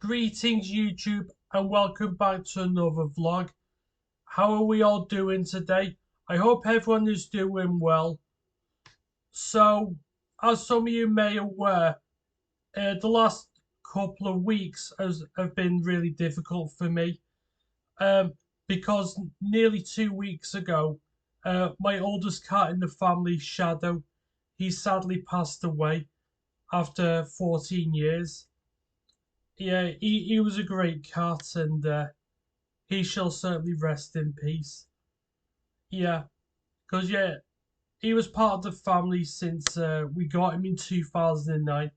Greetings YouTube and welcome back to another vlog. How are we all doing today? I hope everyone is doing well. So, as some of you may aware, the last couple of weeks have been really difficult for me because nearly 2 weeks ago, my oldest cat in the family, Shadow, he sadly passed away after 14 years. Yeah, he was a great cat and he shall certainly rest in peace. Yeah, because he was part of the family since we got him in 2009.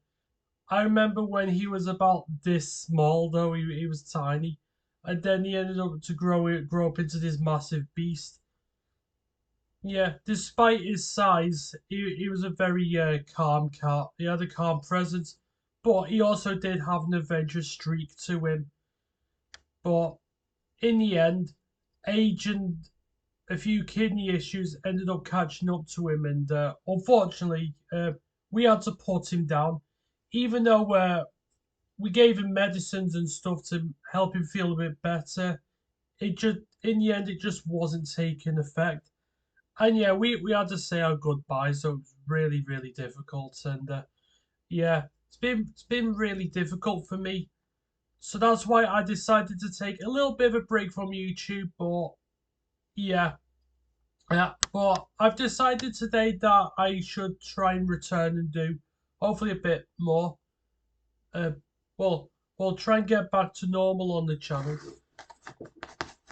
I remember when he was about this small, though he was tiny, and then he ended up to grow up into this massive beast. Yeah, despite his size, he was a very calm cat. He had a calm presence, but he also did have an adventurous streak to him. But in the end, age and a few kidney issues ended up catching up to him, and unfortunately, we had to put him down. Even though we gave him medicines and stuff to help him feel a bit better, it just in the end it just wasn't taking effect. And yeah, we had to say our goodbyes, so it was really difficult. And yeah, it's been really difficult for me. So that's why I decided to take a little bit of a break from YouTube. But yeah, but I've decided today that I should try and return and do hopefully a bit more. Uh, well, we'll try and get back to normal on the channel.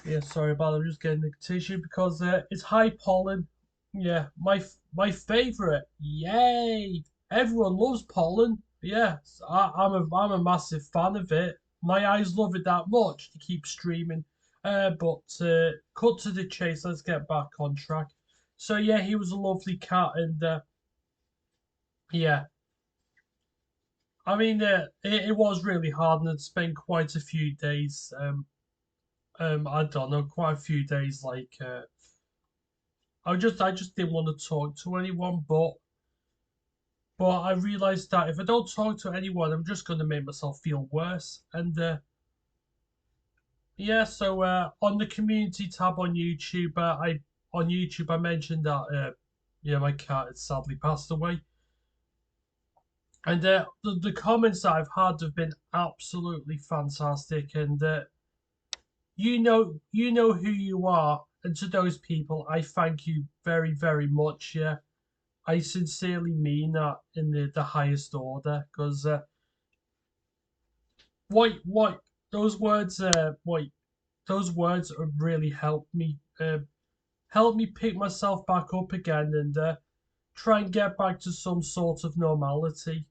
Yeah, sorry about it. I'm just getting the tissue because it's high pollen. Yeah, my favorite. Yay! Everyone loves pollen. Yeah, I'm a massive fan of it. My eyes love it that much to keep streaming. But cut to the chase. Let's get back on track. So yeah, he was a lovely cat, and yeah, I mean, it was really hard, and I'd spent quite a few days. I don't know, quite a few days. Like, I just didn't want to talk to anyone, but I realized that if I don't talk to anyone, I'm just gonna make myself feel worse. And yeah, so on the community tab on YouTube I mentioned that yeah, my cat had sadly passed away. And the comments that I've had have been absolutely fantastic. And you know who you are, and to those people, I thank you very much. Yeah, I sincerely mean that in the highest order. Because what those words have really helped me pick myself back up again and try and get back to some sort of normality.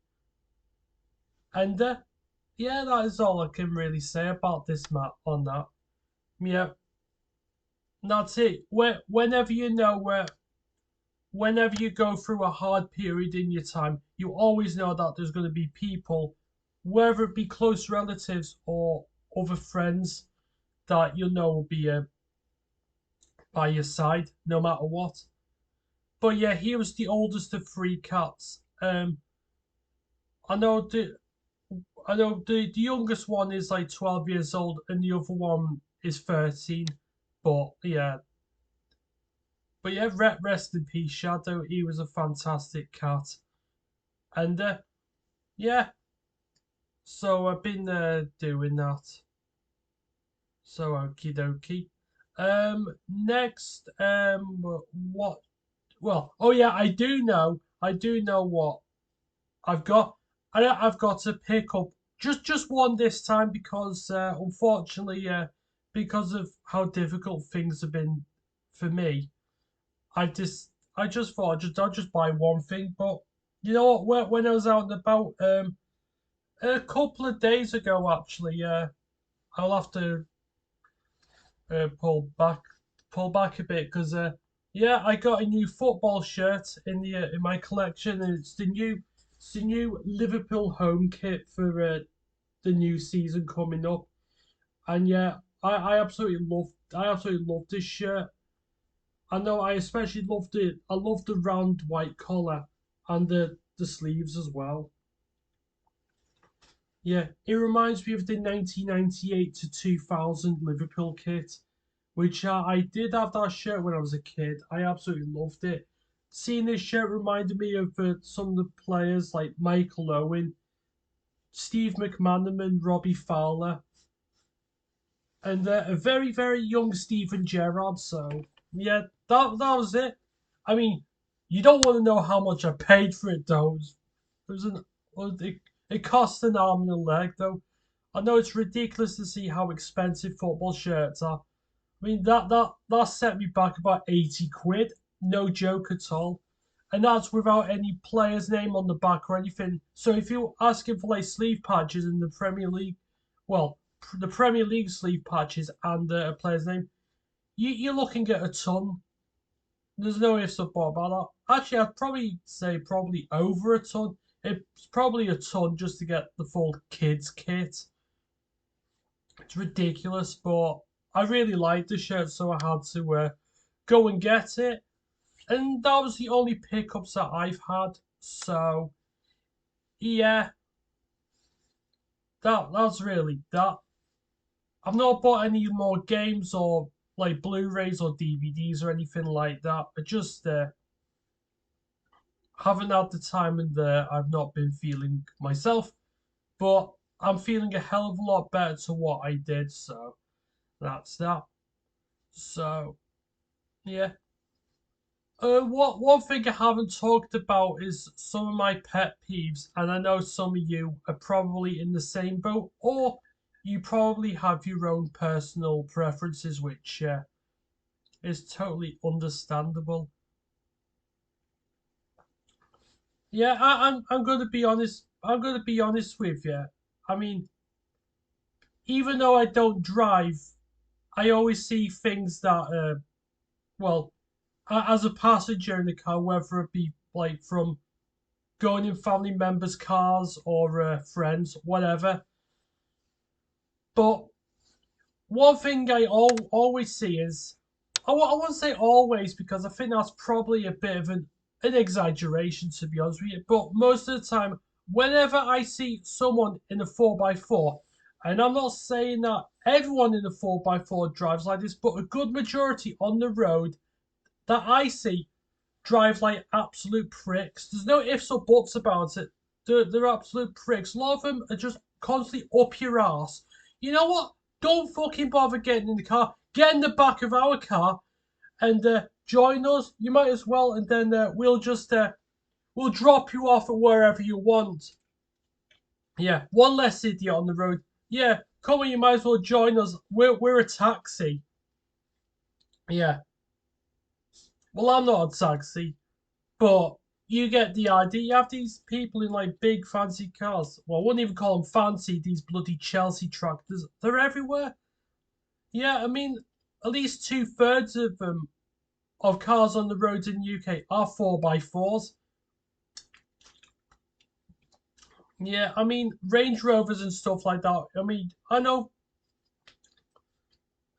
And yeah, that is all I can really say about this Matt on that. Yeah, that's it. Whenever whenever you go through a hard period in your time, you always know that there's going to be people, whether it be close relatives or other friends, that you know will be by your side no matter what. But yeah, he was the oldest of three cats. I know the youngest one is like 12 years old, and the other one is 13. But yeah, rest in peace, Shadow. He was a fantastic cat, and yeah. So I've been doing that. So okie dokie. Next, what? Well, oh yeah, I do know what I've got. I've got to pick up just one this time because unfortunately, because of how difficult things have been for me, I just thought I'll just buy one thing. But you know what? When I was out and about, a couple of days ago, actually, I'll have to uh, pull back pull back a bit because yeah, I got a new football shirt in my collection, and it's the new Liverpool home kit for the new season coming up. And yeah, I absolutely love this shirt. I know I especially loved it. I love the round white collar and the sleeves as well. Yeah, it reminds me of the 1998 to 2000 Liverpool kit, which I did have that shirt when I was a kid. I absolutely loved it. Seeing this shirt reminded me of some of the players like Michael Owen, Steve McManaman, Robbie Fowler, and a very, very young Steven Gerrard. So, yeah, that was it. I mean, you don't want to know how much I paid for it, though. It was an, it cost an arm and a leg, though. I know it's ridiculous to see how expensive football shirts are. I mean, that set me back about 80 quid. No joke at all. And that's without any player's name on the back or anything. So if you're asking for like sleeve patches in the Premier League, well, the Premier League sleeve patches and a player's name, you're looking at a ton. There's no ifs or buts about that. Actually, I'd probably say probably over a ton. It's probably a ton just to get the full kids kit. It's ridiculous, but I really liked the shirt, so I had to go and get it. And that was the only pickups that I've had. So yeah, that's really that. I've not bought any more games or like Blu-rays or DVDs or anything like that. I just haven't had the time and I've not been feeling myself. But I'm feeling a hell of a lot better to what I did. So that's that. So yeah. What one thing I haven't talked about is some of my pet peeves, and I know some of you are probably in the same boat, or you probably have your own personal preferences, which is totally understandable. Yeah, I'm going to be honest. I'm going to be honest with you. I mean, even though I don't drive, I always see things that well, as a passenger in the car, whether it be like from going in family members' cars or friends, whatever. But one thing always see is, I won't say always because I think that's probably a bit of an exaggeration to be honest with you. But most of the time, whenever I see someone in a 4x4, and I'm not saying that everyone in a 4x4 drives like this, but a good majority on the road that I see drive like absolute pricks. There's no ifs or buts about it. They're absolute pricks. A lot of them are just constantly up your ass. You know what? Don't fucking bother getting in the car. Get in the back of our car and join us. You might as well, and then we'll drop you off at wherever you want. Yeah, one less idiot on the road. Yeah, come on, you might as well join us. We're a taxi. Yeah. Well, I'm not a taxi. But you get the idea. You have these people in like big fancy cars. Well, I wouldn't even call them fancy. These bloody Chelsea tractors. They're everywhere. Yeah, I mean, at least two-thirds of them of cars on the roads in the UK are 4x4s. Yeah, I mean Range Rovers and stuff like that. I mean, I know.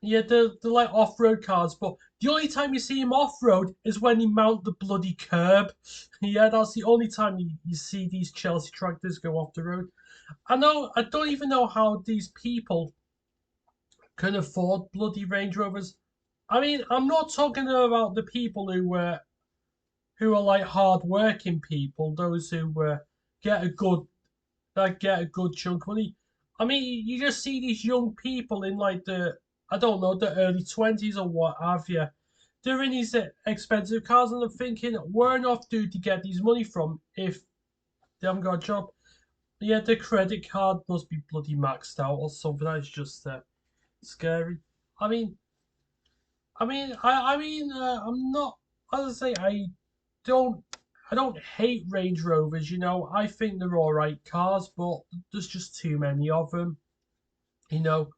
Yeah, they're like off-road cars, but the only time you see them off-road is when you mount the bloody curb. Yeah, that's the only time you see these Chelsea tractors go off the road. I don't even know how these people can afford bloody Range Rovers. I mean, I'm not talking about the people who are like hard-working people, those who get a good get a good chunk of money. I mean, you just see these young people in like I don't know, the early 20s or what have you. They're in these expensive cars, and I'm thinking, where on earth do they get these money from if they haven't got a job? Yeah, the credit card must be bloody maxed out or something. That's just scary. I mean, I'm not. As I say, don't, I don't hate Range Rovers. You know, I think they're all right cars, but there's just too many of them. You know,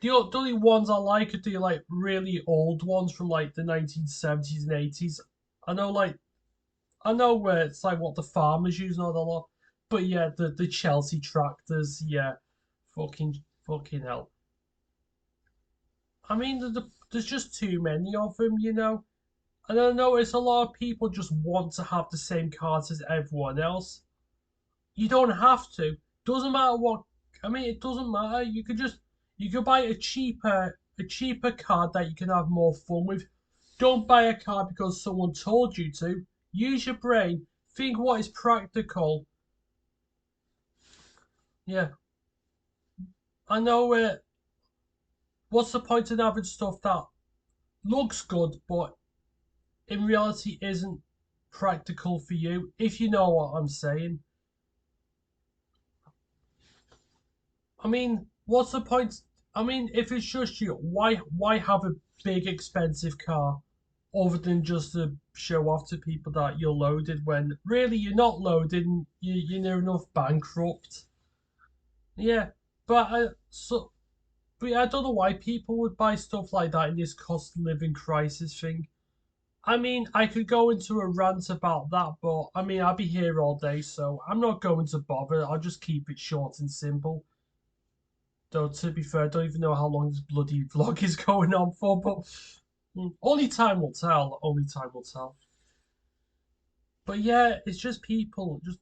the only ones I like are the like really old ones from like the 1970s and 80s. I know, like I know where it's like what the farmers use and all that lot, but yeah, the Chelsea tractors, yeah, fucking hell. I mean, there's just too many of them, you know. And I notice a lot of people just want to have the same cars as everyone else. You don't have to. Doesn't matter what. I mean, it doesn't matter. You could buy a cheaper card that you can have more fun with. Don't buy a card because someone told you to. Use your brain. Think what is practical. Yeah, I know. What's the point in having stuff that looks good but in reality isn't practical for you? If you know what I'm saying. I mean, what's the point? I mean, if it's just you, why have a big expensive car other than just to show off to people that you're loaded when really you're not loaded and you're near enough bankrupt. Yeah, but I don't know why people would buy stuff like that in this cost of living crisis thing. I mean, I could go into a rant about that, but I mean, I'll be here all day, so I'm not going to bother. I'll just keep it short and simple. Though, to be fair, I don't even know how long this bloody vlog is going on for, but only time will tell. Only time will tell. But yeah, it's just people. Just,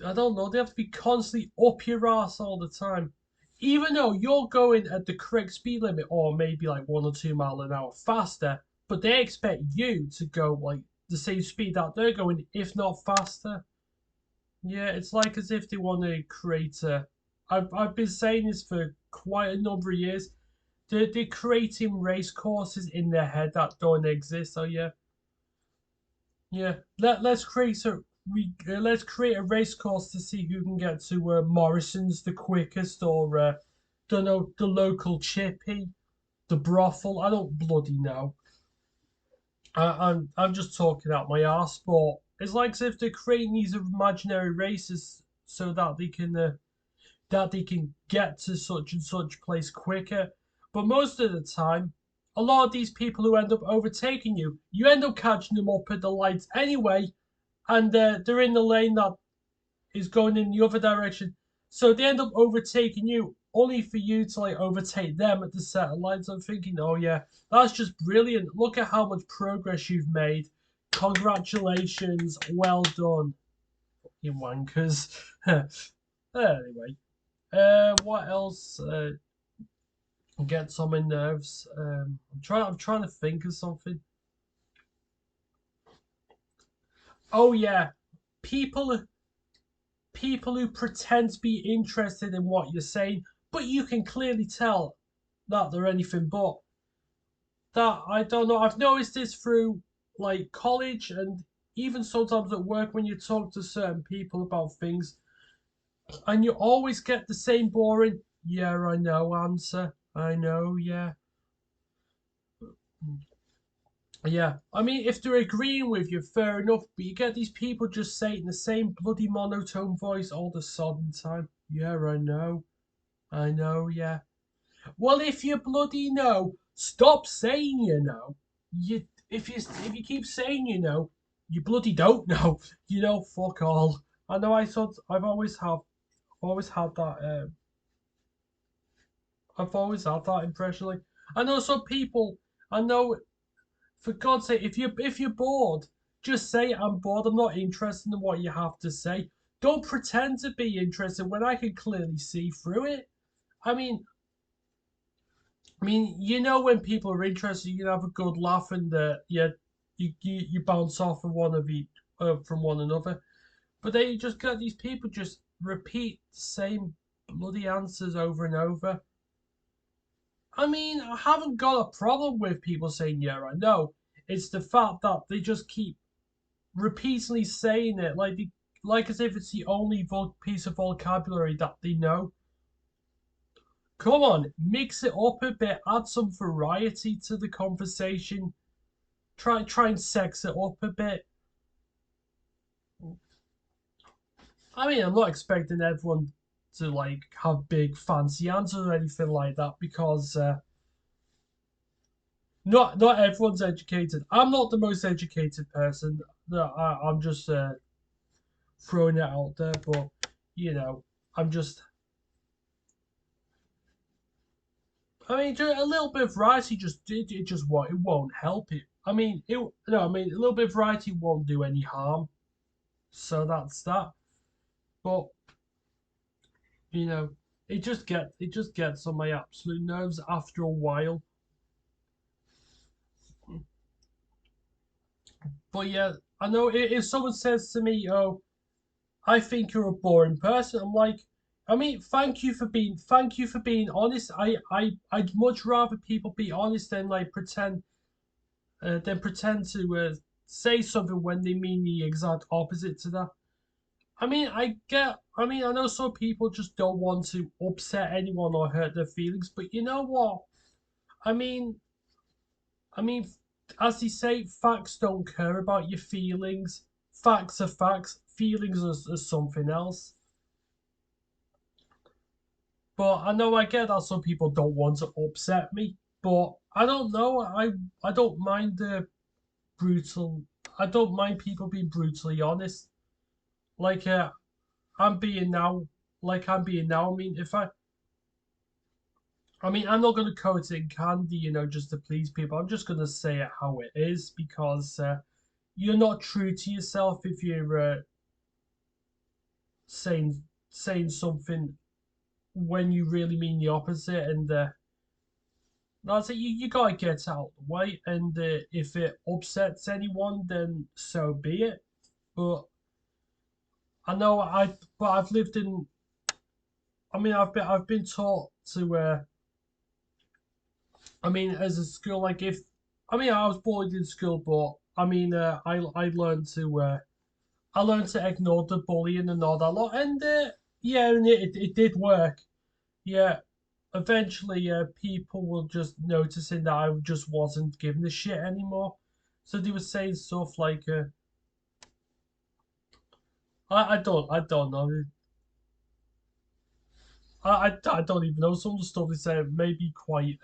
I don't know, they have to be constantly up your ass all the time. Even though you're going at the correct speed limit or maybe like 1 or 2 miles an hour faster, but they expect you to go like the same speed that they're going, if not faster. Yeah, it's like as if they want to create a. I've been saying this for quite a number of years. They're creating race courses in their head that don't exist. So yeah, yeah. Let's create a race course to see who can get to Morrison's the quickest, or don't know, the local chippy, the brothel. I don't bloody know. I'm just talking out my arse, but it's like as if they're creating these imaginary races so that they can get to such and such place quicker. But most of the time, a lot of these people who end up overtaking you, you end up catching them up at the lights anyway, and they're in the lane that is going in the other direction. So they end up overtaking you only for you to like overtake them at the set of lights. I'm thinking, oh yeah, that's just brilliant. Look at how much progress you've made. Congratulations, well done, you wankers. Anyway, what else gets on my nerves? I'm trying to think of something. Oh yeah, people people who pretend to be interested in what you're saying, but you can clearly tell that they're anything but. That I don't know. I've noticed this through like college and even sometimes at work when you talk to certain people about things, and you always get the same boring "yeah, I know" answer. I know, yeah. Yeah, I mean, if they're agreeing with you, fair enough. But you get these people just saying the same bloody monotone voice all the sodden time. Yeah, I know, yeah. Well, if you bloody know, stop saying you know. If you keep saying you know, you bloody don't know. You know, fuck all. I know. Always had that. I've always had that impression. Like I know some people. I know, for God's sake, if you're bored, just say I'm bored. I'm not interested in what you have to say. Don't pretend to be interested when I can clearly see through it. I mean, you know when people are interested, you can have a good laugh and yeah, you bounce off of one of each from one another. But then you just get these people just repeat the same bloody answers over and over. I mean, I haven't got a problem with people saying yeah, I know. It's the fact that they just keep repeatedly saying it like as if it's the only piece of vocabulary that they know. Come on, mix it up a bit, add some variety to the conversation. Try and sex it up a bit. I mean, I'm not expecting everyone to like have big fancy answers or anything like that because not everyone's educated. I'm not the most educated person. I'm just throwing it out there, but you know, I'm just. I mean, a little bit of variety it won't help it. I mean, no, I mean a little bit of variety won't do any harm. So that's that. But you know, it just gets on my absolute nerves after a while. But yeah, I know if someone says to me, "Oh, I think you're a boring person," I'm like, I mean, thank you for being honest. I'd much rather people be honest than pretend to say something when they mean the exact opposite to that. I know some people just don't want to upset anyone or hurt their feelings, but you know what? I mean, I mean, as they say, facts don't care about your feelings. Facts are facts. Feelings are something else. But I know I get that some people don't want to upset me. But I don't know. I don't mind the brutal. I don't mind people being brutally honest. Like I'm being now. Like I'm being now. I'm not going to coat it in candy, just to please people. I'm just going to say it how it is because you're not true to yourself if you're saying something when you really mean the opposite. And that's it. You gotta get out of the way. And if it upsets anyone, then so be it. But I know I've lived in. I've been taught to. As a school, like if I was bullied in school, but I learned to ignore the bullying and all that lot, and yeah, and it did work. Yeah, eventually, people were just noticing that I just wasn't giving a shit anymore, so they were saying stuff like, I don't know, I don't even know some of the stuff they said may be quite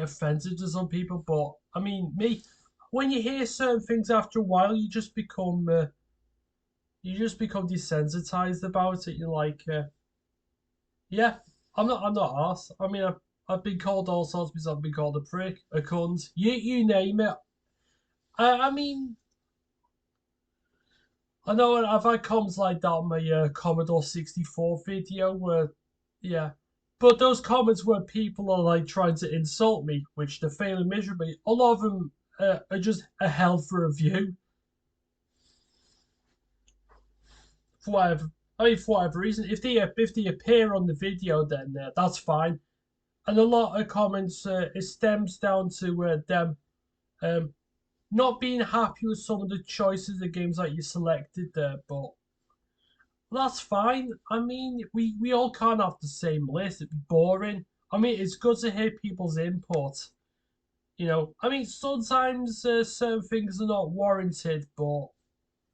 offensive to some people, but me, when you hear certain things after a while, you just become desensitized about it. You're like, yeah, I'm not arsed. I've been called all sorts of things. I've been called a prick, a cunt, you name it. I mean, I know I've had comments like that on my Commodore 64 video where, yeah. But those comments where people are like trying to insult me, which they're failing miserably, a lot of them are just a hell for a view for whatever. For whatever reason, if they appear on the video, then that's fine. And a lot of comments it stems down to them um, not being happy with some of the choices of games that you selected there, but that's fine. We all can't have the same list. It'd be boring. It's good to hear people's input. Sometimes certain things are not warranted, but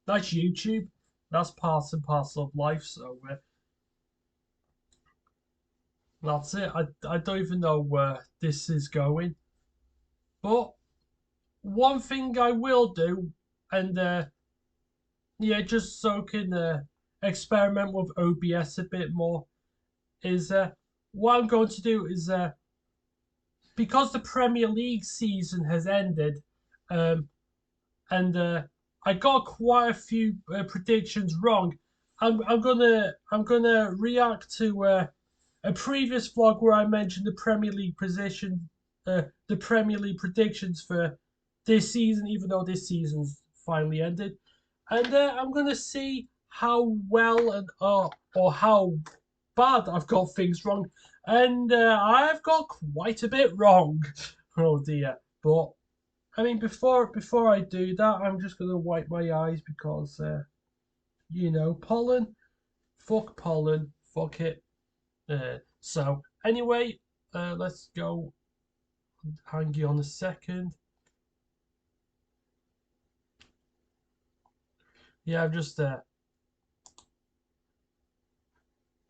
that's YouTube. That's part and parcel of life. So that's it. I don't even know where this is going. But one thing I will do, and yeah, just so I can experiment with OBS a bit more, is what I'm going to do is because the Premier League season has ended, um, and I got quite a few predictions wrong. I'm gonna react to a previous vlog where I mentioned the Premier League predictions for this season, even though this season's finally ended, and I'm gonna see how well and or how bad I've got things wrong, and I've got quite a bit wrong. Oh dear! But before I do that, I'm just gonna wipe my eyes because pollen. Fuck pollen. Fuck it. So anyway, let's go. Hang you on a second. Yeah, I've just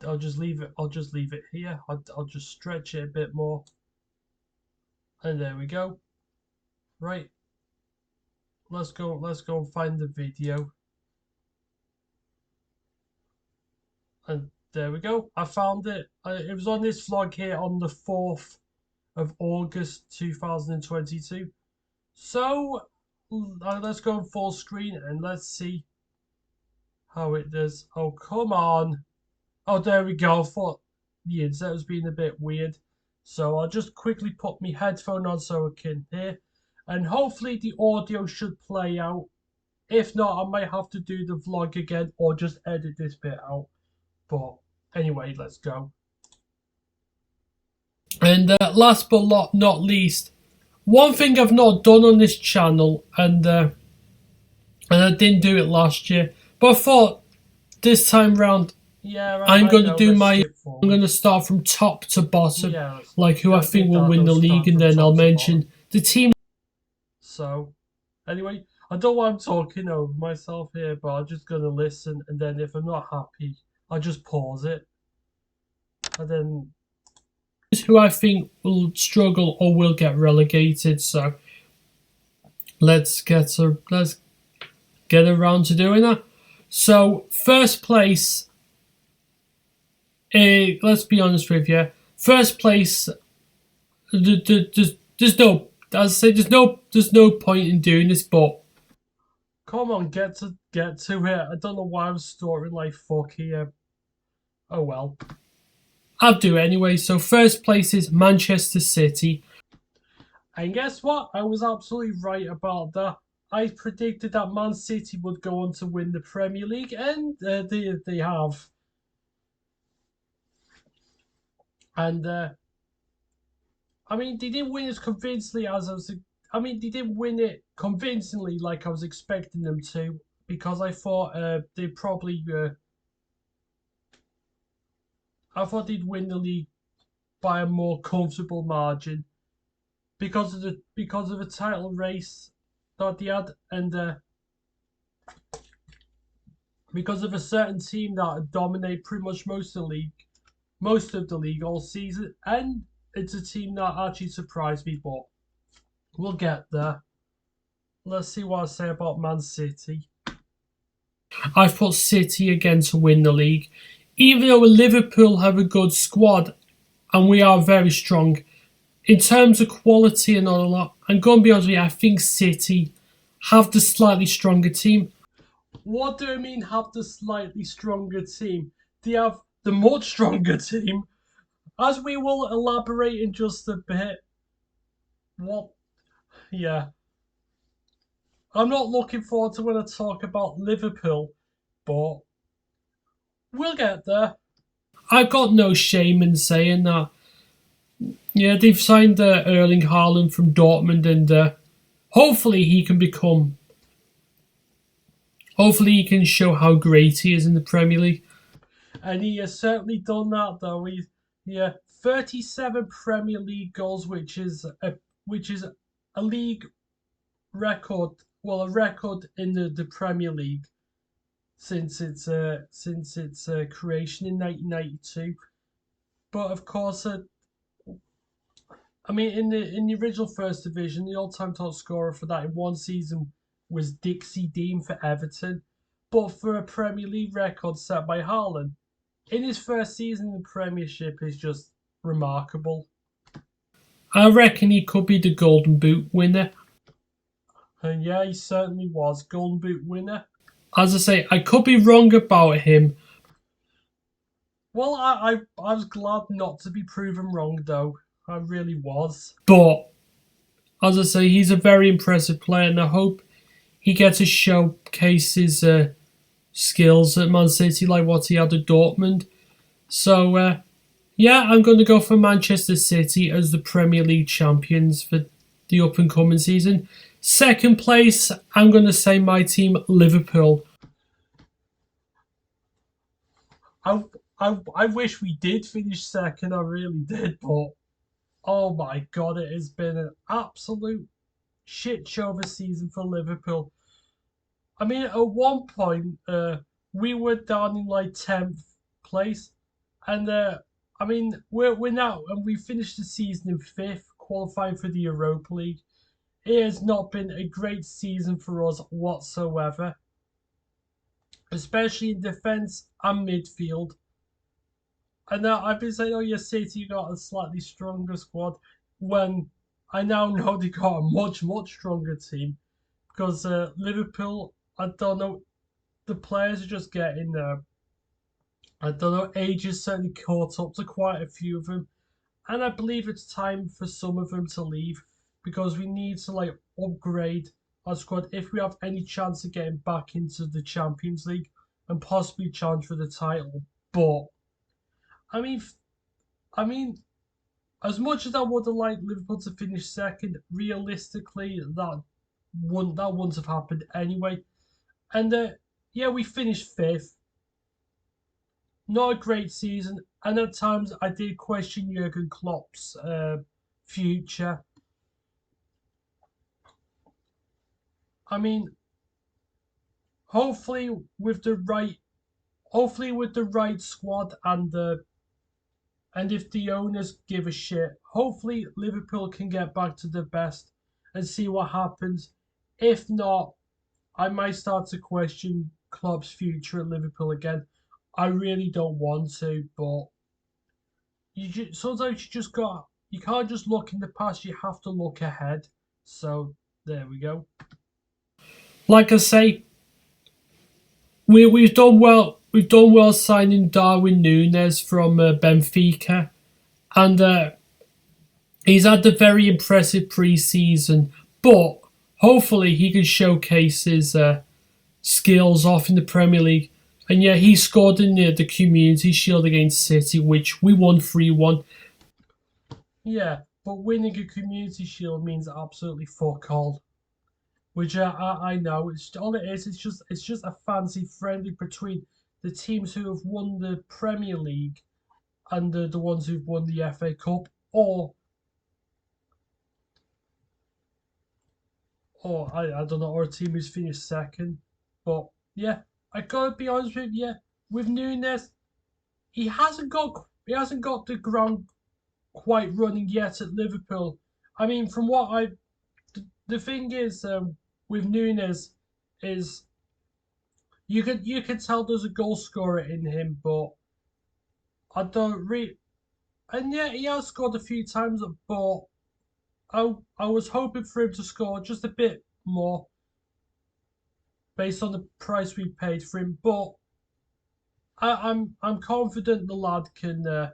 I'll just leave it. I'll just leave it here. I'll just stretch it a bit more, and there we go. Right, let's go. Let's go and find the video, and there we go. I found it. It was on this vlog here on the 4th of August 2022. So let's go on full screen and let's see how it does. Oh, come on. Oh, there we go. I thought the internet was being a bit weird. So I'll just quickly put my headphone on so I can hear. And hopefully the audio should play out. If not, I might have to do the vlog again or just edit this bit out. But anyway, let's go. And last but not least, one thing I've not done on this channel, and I didn't do it last year, but I thought this time round, I'm going to do my. I'm going to start from top to bottom, like who I think will win the league, and then I'll mention the team. So, anyway, I don't want I'm talking over myself here, but I'm just going to listen, and then if I'm not happy, I'll just pause it, and then who I think will struggle or will get relegated. So let's get around to doing that. So first place, let's be honest with you. First place, there's no, as I say, there's no point in doing this. But come on, get to it. I don't know why I'm stuttering like fuck here. Oh well. I'll do it anyway. So first place is Manchester City. And guess what? I was absolutely right about that. I predicted that Man City would go on to win the Premier League, and they have. And I mean, they didn't win as convincingly as I was. I mean, they didn't win it convincingly like I was expecting them to, because I thought they probably. I thought they'd win the league by a more comfortable margin because of the title race that they had, and because of a certain team that dominate pretty much most of the league all season, and it's a team that actually surprised me, but we'll get there. Let's see what I say about Man City. I've put City again to win the league. Even though Liverpool have a good squad and we are very strong, in terms of quality and all that, I'm going to be honest with you, I think City have the slightly stronger team. What do I mean have the slightly stronger team? They have the much stronger team, as we will elaborate in just a bit. What? Yeah. I'm not looking forward to when I talk about Liverpool, but we'll get there. I've got no shame in saying that. Yeah, they've signed Erling Haaland from Dortmund, and hopefully he can become. Hopefully he can show how great he is in the Premier League. And he has certainly done that, though. He's 37 Premier League goals, which is a league record. Well, a record in the Premier League since its creation in 1992. But of course, I mean, in the original First Division, the all-time top scorer for that in one season was Dixie Dean for Everton. But for a Premier League record set by Haaland in his first season in the Premiership is just remarkable. I reckon he could be the Golden Boot winner. And yeah, he certainly was Golden Boot winner. As I say, I could be wrong about him. Well, I was glad not to be proven wrong, though. I really was. But, as I say, he's a very impressive player, and I hope he gets to showcase his skills at Man City like what he had at Dortmund. So, yeah, I'm going to go for Manchester City as the Premier League champions for the up-and-coming season. Second place, I'm going to say my team, Liverpool. I wish we did finish second, I really did, but oh my god, it has been an absolute shit show of a season for Liverpool. I mean, at one point, we were down in like 10th place, and I mean, we're now, and we finished the season in 5th, qualifying for the Europa League. It has not been a great season for us whatsoever, especially in defence and midfield. And I've been saying, oh, yeah, City got a slightly stronger squad, when I now know they got a much, much stronger team. Because Liverpool, I don't know, the players are just getting I don't know, age has certainly caught up to quite a few of them, and I believe it's time for some of them to leave because we need to like upgrade our squad if we have any chance of getting back into the Champions League and possibly challenge for the title. But I mean, I mean, as much as I would have liked Liverpool to finish second, realistically, that wouldn't have happened anyway. And yeah, we finished fifth. Not a great season, and at times I did question Jurgen Klopp's future. I mean, hopefully with the right, hopefully with the right squad and if the owners give a shit, hopefully Liverpool can get back to the best and see what happens. If not, I might start to question Klopp's future at Liverpool again. I really don't want to, but sometimes you can't just look in the past. You have to look ahead. So there we go. Like I say, we've done well. We've done well signing Darwin Núñez from Benfica, and he's had a very impressive pre-season. But hopefully, he can showcase his skills off in the Premier League. And yeah, he scored in the Community Shield against City, which we won 3-1. Yeah, but winning a Community Shield means absolutely fuck all. Which I know. It's all it is. It's just a fancy friendly between the teams who have won the Premier League and the ones who've won the FA Cup, or I don't know, or a team who's finished second. But yeah, I gotta be honest with you. With Núñez, he hasn't got the ground quite running yet at Liverpool. I mean, from what the thing is with Núñez is you can tell there's a goal scorer in him, but I don't really. And yeah, he has scored a few times, but I was hoping for him to score just a bit more based on the price we paid for him. But I'm confident the lad can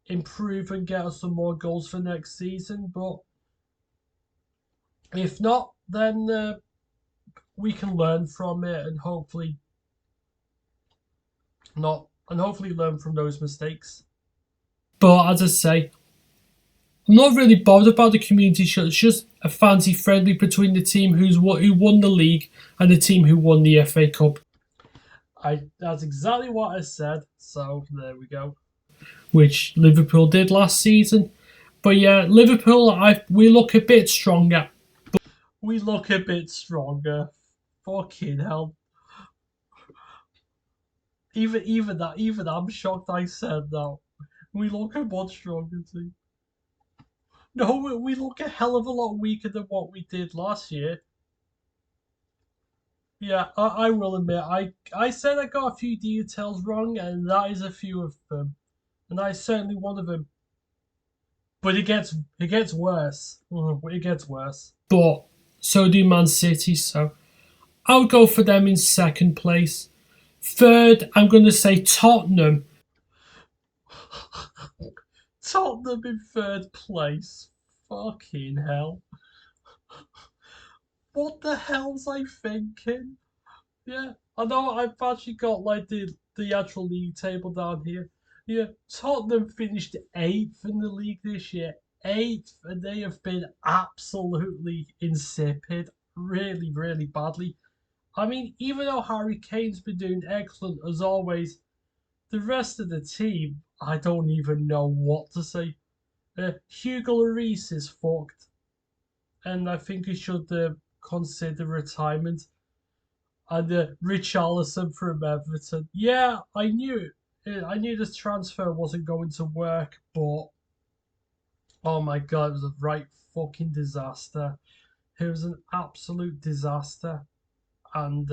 improve and get us some more goals for next season. But if not, then we can learn from it and hopefully learn from those mistakes. But as I say, I'm not really bothered about the Community Shield. It's just a fancy friendly between the team who won the league and the team who won the FA Cup. That's exactly what I said. So there we go. Which Liverpool did last season. But yeah, Liverpool, we look a bit stronger. We look a bit stronger. Fucking hell. Even I'm shocked I said that. We look a much stronger team. No, we look a hell of a lot weaker than what we did last year. Yeah, I will admit, I said I got a few details wrong, and that is a few of them, and that is certainly one of them. But it gets worse. It gets worse. But so do Man City. So I'll go for them in second place. Third, I'm going to say Tottenham. Tottenham in third place. Fucking hell. What the hell's I thinking? Yeah, I know I've actually got like the actual league table down here. Yeah, Tottenham finished eighth in the league this year. Eighth, and they have been absolutely insipid. Really, really badly. I mean, even though Harry Kane's been doing excellent as always, the rest of the team, I don't even know what to say. Hugo Lloris is fucked, and I think he should consider retirement. And Richarlison from Everton. Yeah, I knew it. I knew this transfer wasn't going to work, but oh my god, it was a right fucking disaster. It was an absolute disaster, and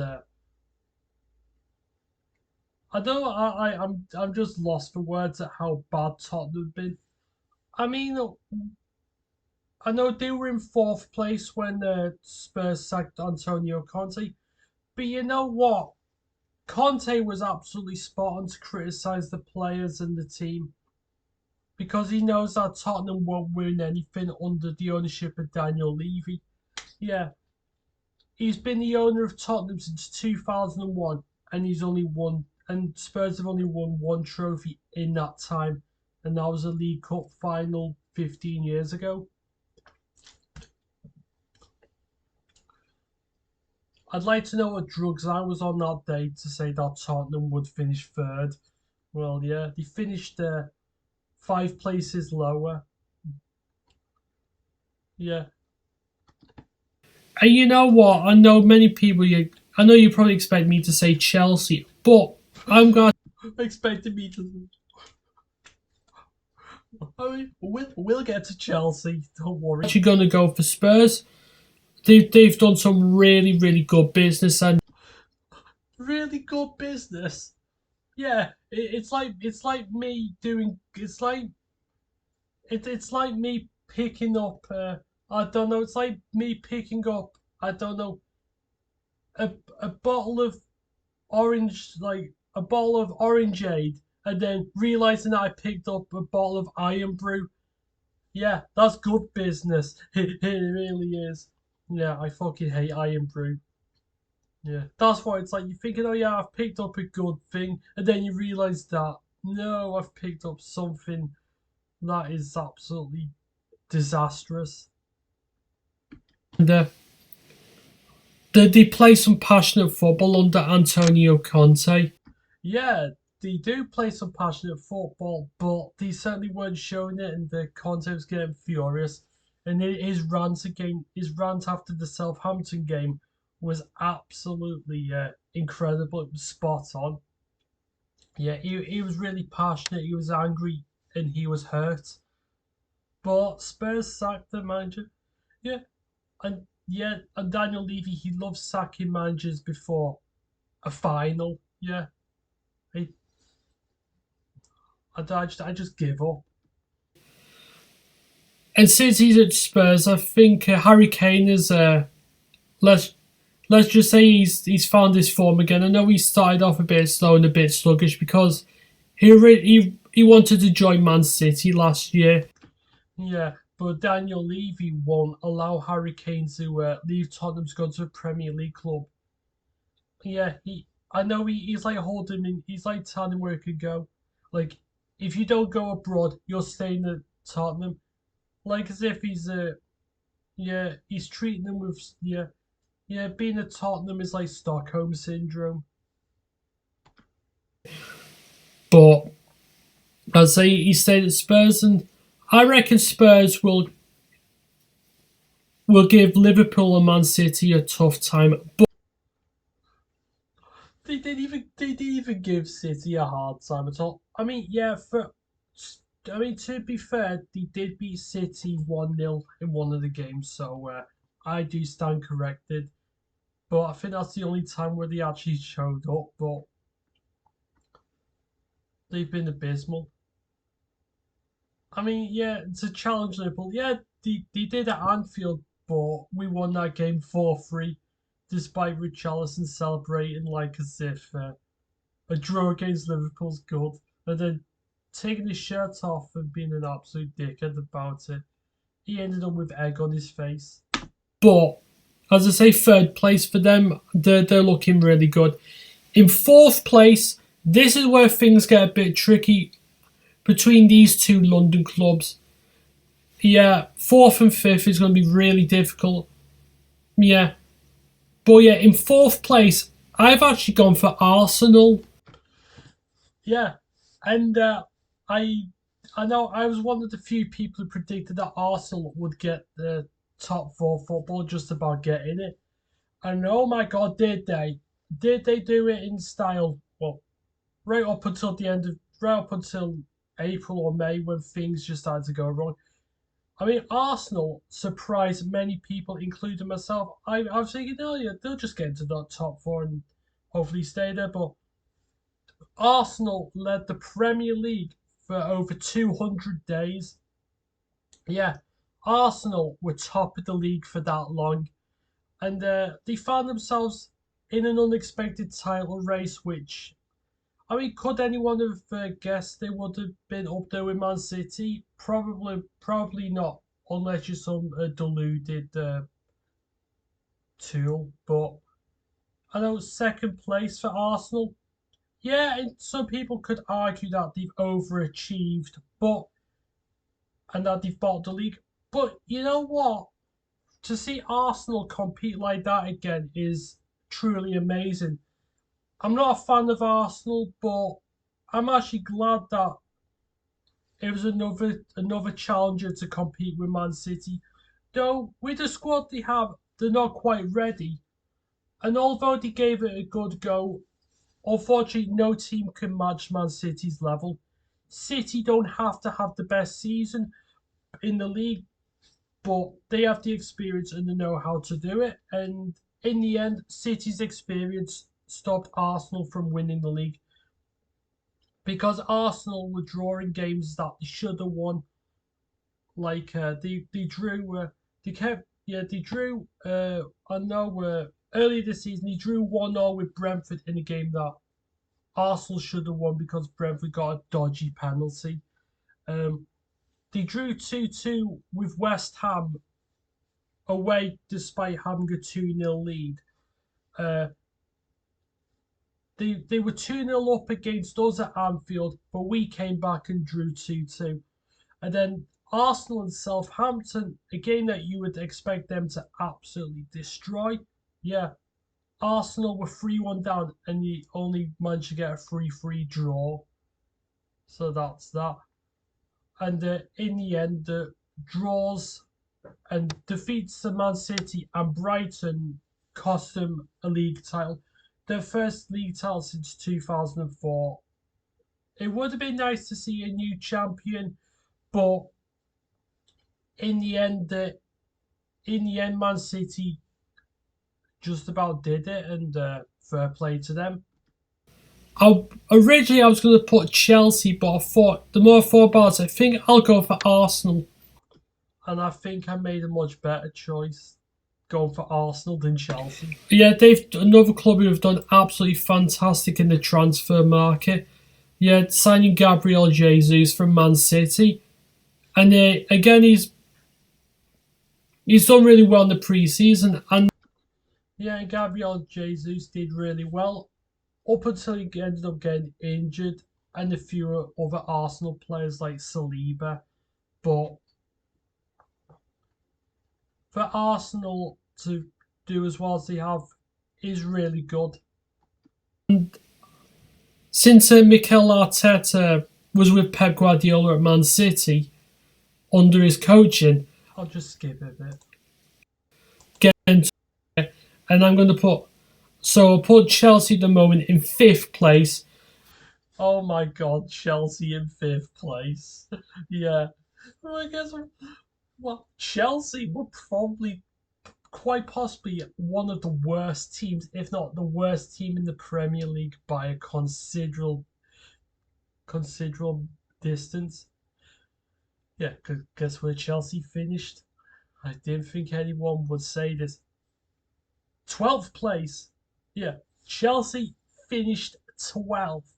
I don't. I'm just lost for words at how bad Tottenham have been. I mean, I know they were in fourth place when Spurs sacked Antonio Conte, but you know what? Conte was absolutely spot on to criticise the players and the team because he knows that Tottenham won't win anything under the ownership of Daniel Levy. Yeah, he's been the owner of Tottenham since 2001, and he's only won, and Spurs have only won one trophy in that time, and that was a League Cup final 15 years ago. I'd like to know what drugs I was on that day to say that Tottenham would finish third. Well, yeah, they finished 5 places lower. Yeah. And you know what? I know many people. I know you probably expect me to say Chelsea, but I'm going to expecting me to. I mean, we'll get to Chelsea. Don't worry. Actually, going to go for Spurs. They've done some really good business and really good business. Yeah, it's like me doing. It's like me picking up. I don't know. It's like me picking up. I don't know. A a bottle of orange, like a bottle of orangeade, and then realizing I picked up a bottle of Iron Brew. Yeah, that's good business. It really is. Yeah, I fucking hate Iron Brew. Yeah, that's why it's like you're thinking, oh yeah, I've picked up a good thing, and then you realize that no, I've picked up something that is absolutely disastrous. And they play some passionate football under Antonio Conte. Yeah, they do play some passionate football, but they certainly weren't showing it, and the Conte was getting furious. And his rant after the Southampton game was absolutely incredible. It was spot on. Yeah, he was really passionate. He was angry, and he was hurt. But Spurs sacked the manager. Yeah, and Daniel Levy, he loves sacking managers before a final. Yeah, I, I just give up. And since he's at Spurs, I think Harry Kane is let's let's just say he's found his form again. I know he started off a bit slow and a bit sluggish because he wanted to join Man City last year. Yeah, but Daniel Levy won't allow Harry Kane to leave Tottenham to go to a Premier League club. Yeah, I know he's like holding him. He's like telling him where he could go. Like, if you don't go abroad, you're staying at Tottenham. Like as if yeah, he's treating them with yeah. Being at Tottenham is like Stockholm syndrome. But I say he stayed at Spurs, and I reckon Spurs will give Liverpool and Man City a tough time. But they didn't even give City a hard time at all. I mean, yeah, to be fair, they did beat City 1-0 in one of the games, so I do stand corrected. But I think that's the only time where they actually showed up. But they've been abysmal. I mean, yeah, to challenge Liverpool, yeah, they did at Anfield, but we won that game 4-3, despite Richarlison celebrating like as if a draw against Liverpool's good, and then taking his shirt off and being an absolute dickhead about it. He ended up with egg on his face. But as I say, third place for them, they're looking really good. In fourth place, this is where things get a bit tricky between these two London clubs. Yeah, fourth and fifth is going to be really difficult. Yeah, but yeah, in fourth place, I've actually gone for Arsenal. Yeah, and I I know I was one of the few people who predicted that Arsenal would get the top four football, just about getting it. And oh my god, did they? Did they do it in style? Well, right up until April or May when things just started to go wrong. I mean, Arsenal surprised many people, including myself. I was thinking, oh yeah, they'll just get into the top four and hopefully stay there. But Arsenal led the Premier League for over 200 days. Yeah, Arsenal were top of the league for that long, and they found themselves in an unexpected title race, which, I mean, could anyone have guessed they would have been up there with Man City? Probably not, unless you're some deluded tool. But I know second place for Arsenal. Yeah, and some people could argue that they've overachieved, but and that they've bought the league. But you know what? To see Arsenal compete like that again is truly amazing. I'm not a fan of Arsenal, but I'm actually glad that it was another challenger to compete with Man City. Though with the squad they have, they're not quite ready. And although they gave it a good go, unfortunately no team can match Man City's level. City don't have to have the best season in the league, but they have the experience and the know how to do it. And in the end, City's experience stopped Arsenal from winning the league because Arsenal were drawing games that they should have won. Like they drew, they kept they drew. I know earlier this season they drew 1-0 with Brentford in a game that Arsenal should have won because Brentford got a dodgy penalty. Um, they drew 2-2 with West Ham away despite having a 2-0 lead. Uh, they were 2-0 up against us at Anfield, but we came back and drew 2-2. And then Arsenal and Southampton, a game that you would expect them to absolutely destroy. Yeah, Arsenal were 3-1 down and you only managed to get a 3-3 draw. So that's that. And in the end, the draws and defeats to Man City and Brighton cost them a league title. Their first league title since 2004. It would have been nice to see a new champion, but in the end, Man City just about did it, and fair play to them. Originally, I was going to put Chelsea, but I thought the more I thought about it, I think I'll go for Arsenal. And I think I made a much better choice going for Arsenal than Chelsea. Yeah, they've another club who have done absolutely fantastic in the transfer market. Yeah, signing Gabriel Jesus from Man City, and again he's done really well in the preseason. And yeah, Gabriel Jesus did really well up until he ended up getting injured, and a few other Arsenal players like Saliba. But for Arsenal to do as well as they have is really good. And since Mikel Arteta was with Pep Guardiola at Man City under his coaching, I'll just skip it a bit. Get into it, and I'm going to I'll put Chelsea at the moment in 5th place. Oh my God, Chelsea in 5th place. Yeah. Well, I guess Chelsea were probably quite possibly one of the worst teams, if not the worst team in the Premier League by a considerable distance. Yeah, guess where Chelsea finished? I didn't think anyone would say this. 12th place. Yeah, Chelsea finished 12th,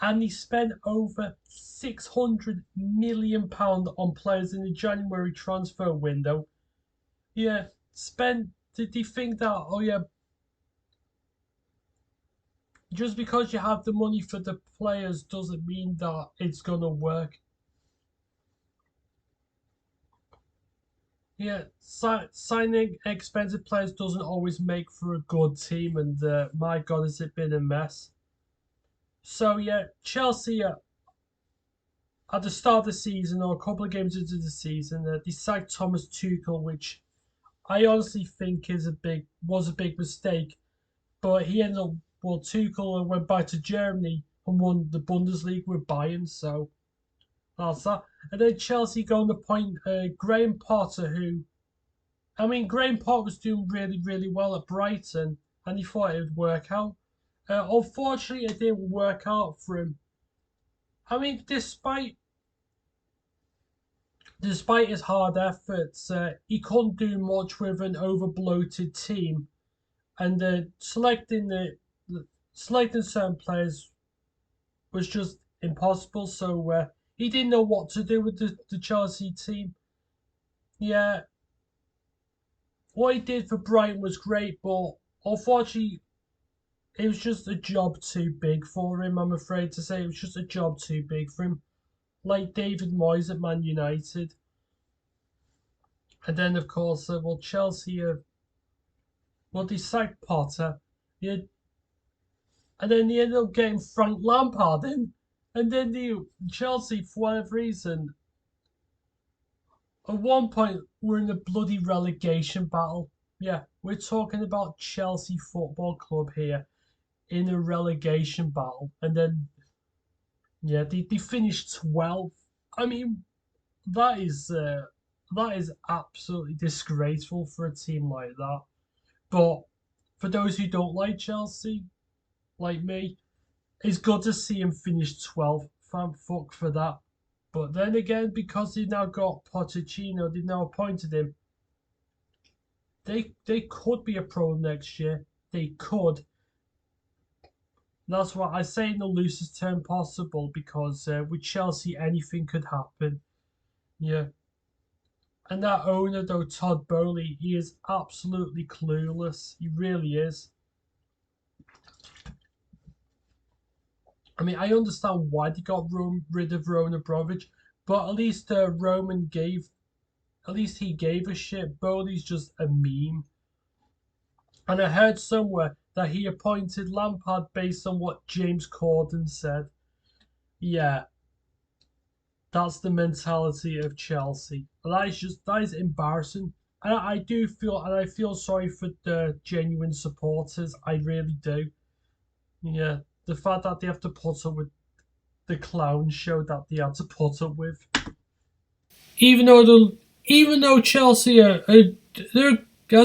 and he spent over £600 million on players in the January transfer window. Yeah, did he think that, oh yeah, just because you have the money for the players doesn't mean that it's gonna work? Yeah, signing expensive players doesn't always make for a good team, and my God, has it been a mess. So yeah, Chelsea at the start of the season, or a couple of games into the season, they sacked Thomas Tuchel, which I honestly think was a big mistake. But he ended up, well, Tuchel went back to Germany and won the Bundesliga with Bayern, so that's that. And then Chelsea going to appoint Graham Potter, Graham Potter was doing really, really well at Brighton, and he thought it would work out. Unfortunately, it didn't work out for him. I mean, despite his hard efforts, he couldn't do much with an over bloated team. and selecting certain players was just impossible. So he didn't know what to do with the Chelsea team. Yeah, what he did for Brighton was great, but unfortunately, it was just a job too big for him. I'm afraid to say it was just a job too big for him, like David Moyes at Man United. And then, of course, Chelsea, they sacked Potter. Yeah, and then they ended up getting Frank Lampard in. And then Chelsea, for whatever reason, at one point, we're in a bloody relegation battle. Yeah, we're talking about Chelsea Football Club here in a relegation battle. And then, yeah, they finished 12th. I mean, that is absolutely disgraceful for a team like that. But for those who don't like Chelsea, like me, it's good to see him finish 12th. Thank fuck for that. But then again, because they've now got Pochettino, they've now appointed him. They could be a problem next year. They could. That's what I say in the loosest term possible because with Chelsea, anything could happen. Yeah. And that owner, though, Todd Bowley, he is absolutely clueless. He really is. I mean, I understand why they got rid of Roman Abramovich, but at least he gave a shit. Bowley's just a meme. And I heard somewhere that he appointed Lampard based on what James Corden said. Yeah, that's the mentality of Chelsea. That is embarrassing. And I feel sorry for the genuine supporters. I really do. Yeah, the fact that they have to put up with the clown show that they had to put up with. Even though Chelsea I'd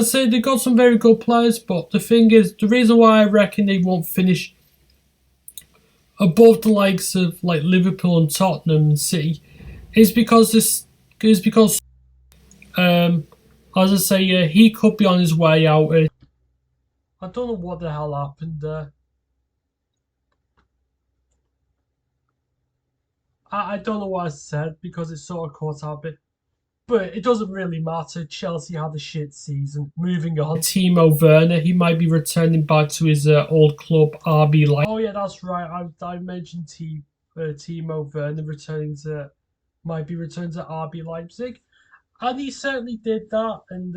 say they got some very good players, but the thing is, the reason why I reckon they won't finish above the likes of like Liverpool and Tottenham and City is because as I say, he could be on his way out. I don't know what the hell happened there. I don't know what I said because it sort of caught out a bit. But it doesn't really matter. Chelsea had a shit season. Moving on. Timo Werner, he might be returning back to his old club, RB Leipzig. Oh yeah, that's right. I mentioned Timo Werner might be returning to RB Leipzig, and he certainly did that. And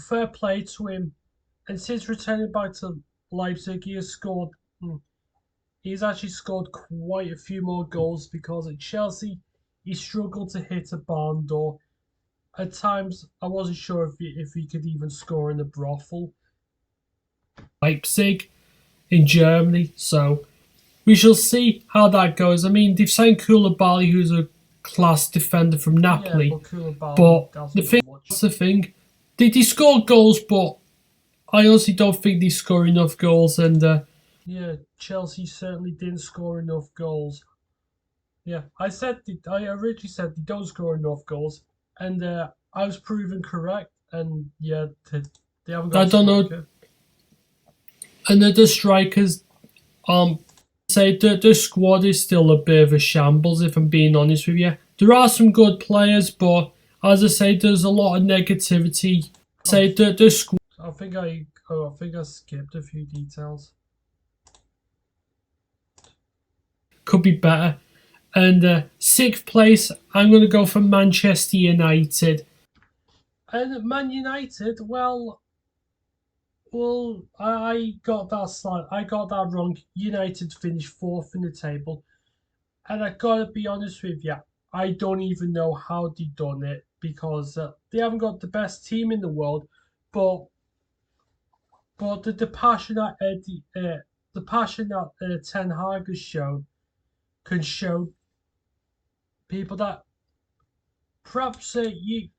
fair play to him. And since returning back to Leipzig, he's actually scored quite a few more goals because at Chelsea he struggled to hit a barn door. At times, I wasn't sure if he could even score in a brothel. Leipzig in Germany, so we shall see how that goes. I mean, they've signed Koulibaly, who's a class defender from Napoli, but that's the thing. They score goals, but I honestly don't think they score enough goals. And yeah, Chelsea certainly didn't score enough goals. Yeah, I originally said they don't score enough goals, and I was proven correct. And yeah, they haven't got. I don't know. And the strikers, say the squad is still a bit of a shambles. If I'm being honest with you, there are some good players, but as I say, there's a lot of negativity. Say the squad. I think I skipped a few details. Could be better. And sixth place, I'm going to go for Manchester United. And Man United, I got that wrong. United finished fourth in the table, and I gotta be honest with you, I don't even know how they done it because they haven't got the best team in the world, but the passion that Ten Hag has shown can show people that perhaps you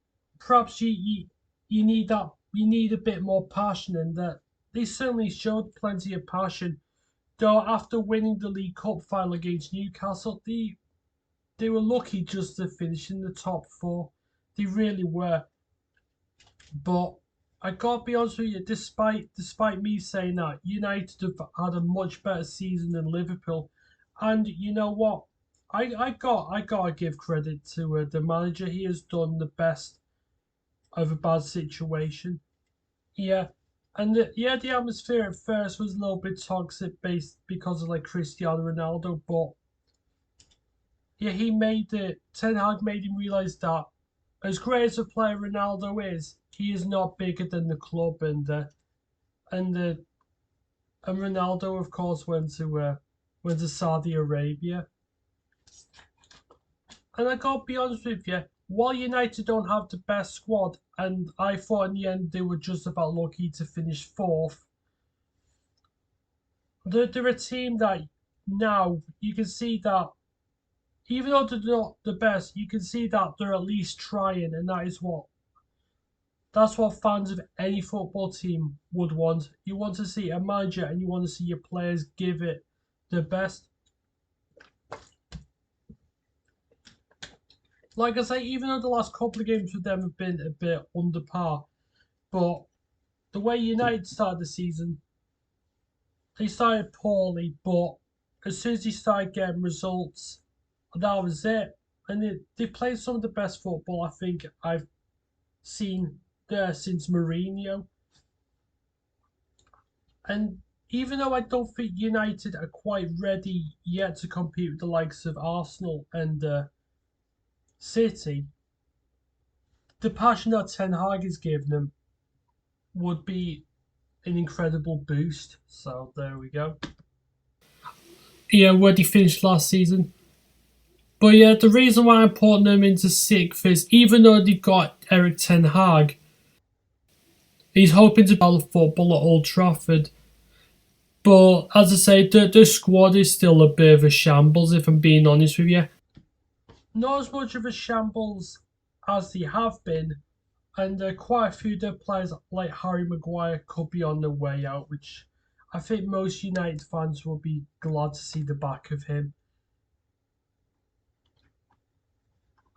need a bit more passion, and that they certainly showed plenty of passion. Though after winning the League Cup final against Newcastle, they were lucky just to finish in the top four. They really were. But I gotta be honest with you, despite me saying that, United have had a much better season than Liverpool, and you know what? I gotta give credit to the manager. He has done the best of a bad situation. Yeah, and the atmosphere at first was a little bit toxic based because of like Cristiano Ronaldo, but yeah, he made it. Ten Hag made him realize that as great as a player Ronaldo is, he is not bigger than the club, and uh, and Ronaldo, of course, went to Saudi Arabia. And I gotta be honest with you, while United don't have the best squad, and I thought in the end they were just about lucky to finish fourth, they're a team that now you can see that even though they're not the best, you can see that they're at least trying, and that's what fans of any football team would want. You want to see a manager and you want to see your players give it the best. Like I say, even though the last couple of games for them have been a bit under par, but the way United started the season, they started poorly, but as soon as they started getting results, that was it. And they played some of the best football I think I've seen there since Mourinho. And even though I don't think United are quite ready yet to compete with the likes of Arsenal and City, the passion that Ten Hag is giving them would be an incredible boost. So there we go. Yeah, where they finished last season. But yeah, the reason why I'm putting them into sixth is even though they've got Eric Ten Hag, he's hoping to develop football at Old Trafford. But as I say, the squad is still a bit of a shambles, if I'm being honest with you. Not as much of a shambles as they have been, and quite a few of the players like Harry Maguire could be on their way out, which I think most United fans will be glad to see the back of him.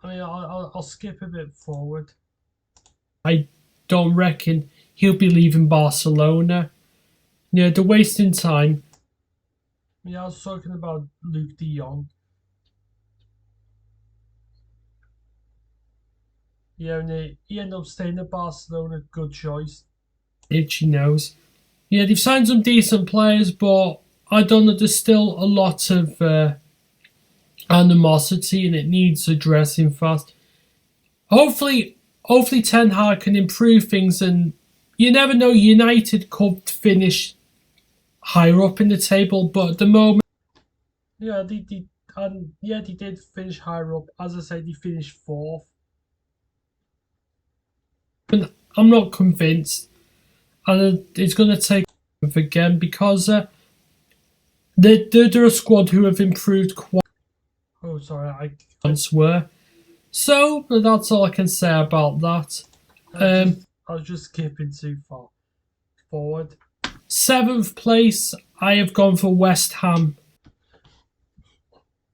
I mean, I'll skip a bit forward. I don't reckon he'll be leaving Barcelona. Yeah, they're wasting time. Yeah, I was talking about Luke de Jong. Yeah, and he ended up staying at Barcelona. Good choice. Itchy nose. Yeah, they've signed some decent players, but I don't know. There's still a lot of animosity, and it needs addressing fast. Hopefully, Ten Hag can improve things, and you never know. United could finish higher up in the table, but at the moment, yeah, they did finish higher up. As I said, they finished fourth. And I'm not convinced, and it's going to take again because they're a squad who have improved quite. Oh, sorry, I once were. So that's all I can say about that. I was just skipping too far forward. Seventh place, I have gone for West Ham.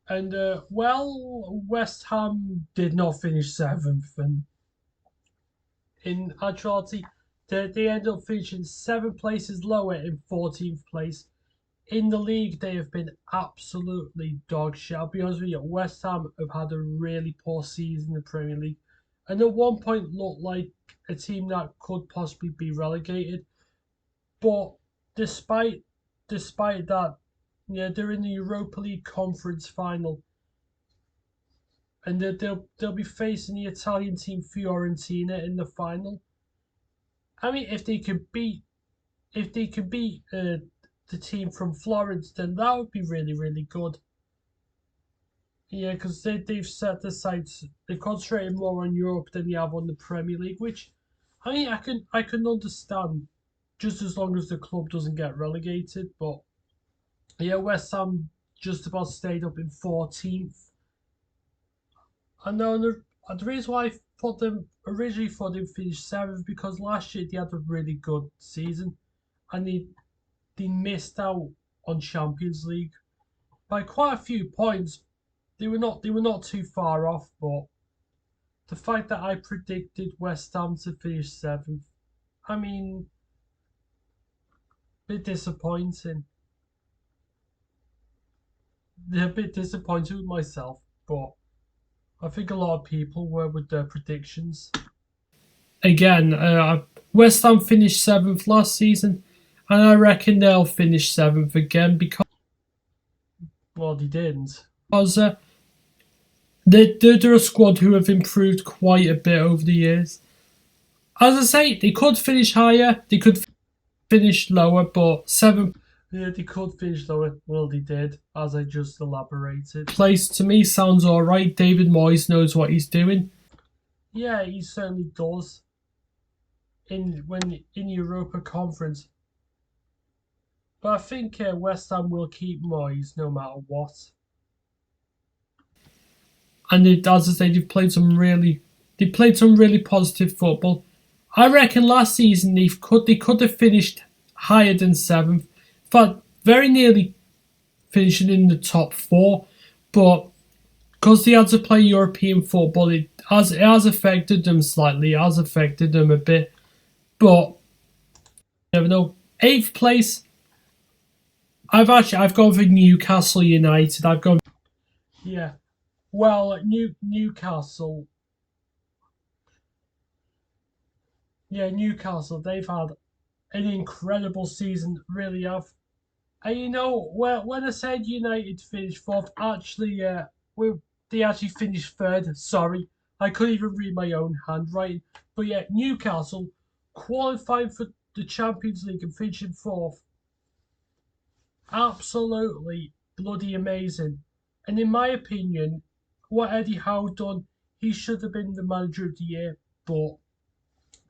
And well, West Ham did not finish seventh, and in actuality, they ended up finishing 7 places lower in 14th place. In the league, they have been absolutely dog shit. I'll be honest with you, West Ham have had a really poor season in the Premier League, and at one point looked like a team that could possibly be relegated. But despite that, yeah, they're in the Europa League conference final, and they'll be facing the Italian team Fiorentina in the final. I mean, if they could beat the team from Florence, then that would be really really good. Yeah, because they've set the sights, they've concentrated more on Europe than they have on the Premier League, which I mean I can understand, just as long as the club doesn't get relegated. But yeah, West Ham just about stayed up in 14th. I know the reason why I thought them originally thought they'd finish seventh because last year they had a really good season, and they missed out on Champions League by quite a few points. They were not too far off, but the fact that I predicted West Ham to finish seventh, I mean, a bit disappointing. A bit disappointed with myself, but I think a lot of people were with their predictions. Again, West Ham finished 7th last season, and I reckon they'll finish 7th again because, well, they didn't. Because they're a squad who have improved quite a bit over the years. As I say, they could finish higher, they could finish lower, but 7th. Yeah, they could finish lower. Well, they did, as I just elaborated. Place to me sounds alright. David Moyes knows what he's doing. Yeah, he certainly does. In Europa Conference, but I think West Ham will keep Moyes no matter what. And as I say, they've played some really positive football. I reckon last season they could have finished higher than 7th, but very nearly finishing in the top 4. But because they had to play European football, it has affected them slightly. It has affected them a bit. But you never know. 8th place. I've gone for Newcastle United. Yeah. Well, Newcastle. Yeah, Newcastle. They've had an incredible season, really have. And you know, when I said United finished 4th, actually, they actually finished 3rd. Sorry, I couldn't even read my own handwriting. But yeah, Newcastle qualifying for the Champions League and finishing 4th. Absolutely bloody amazing. And in my opinion, what Eddie Howe done, he should have been the manager of the year, but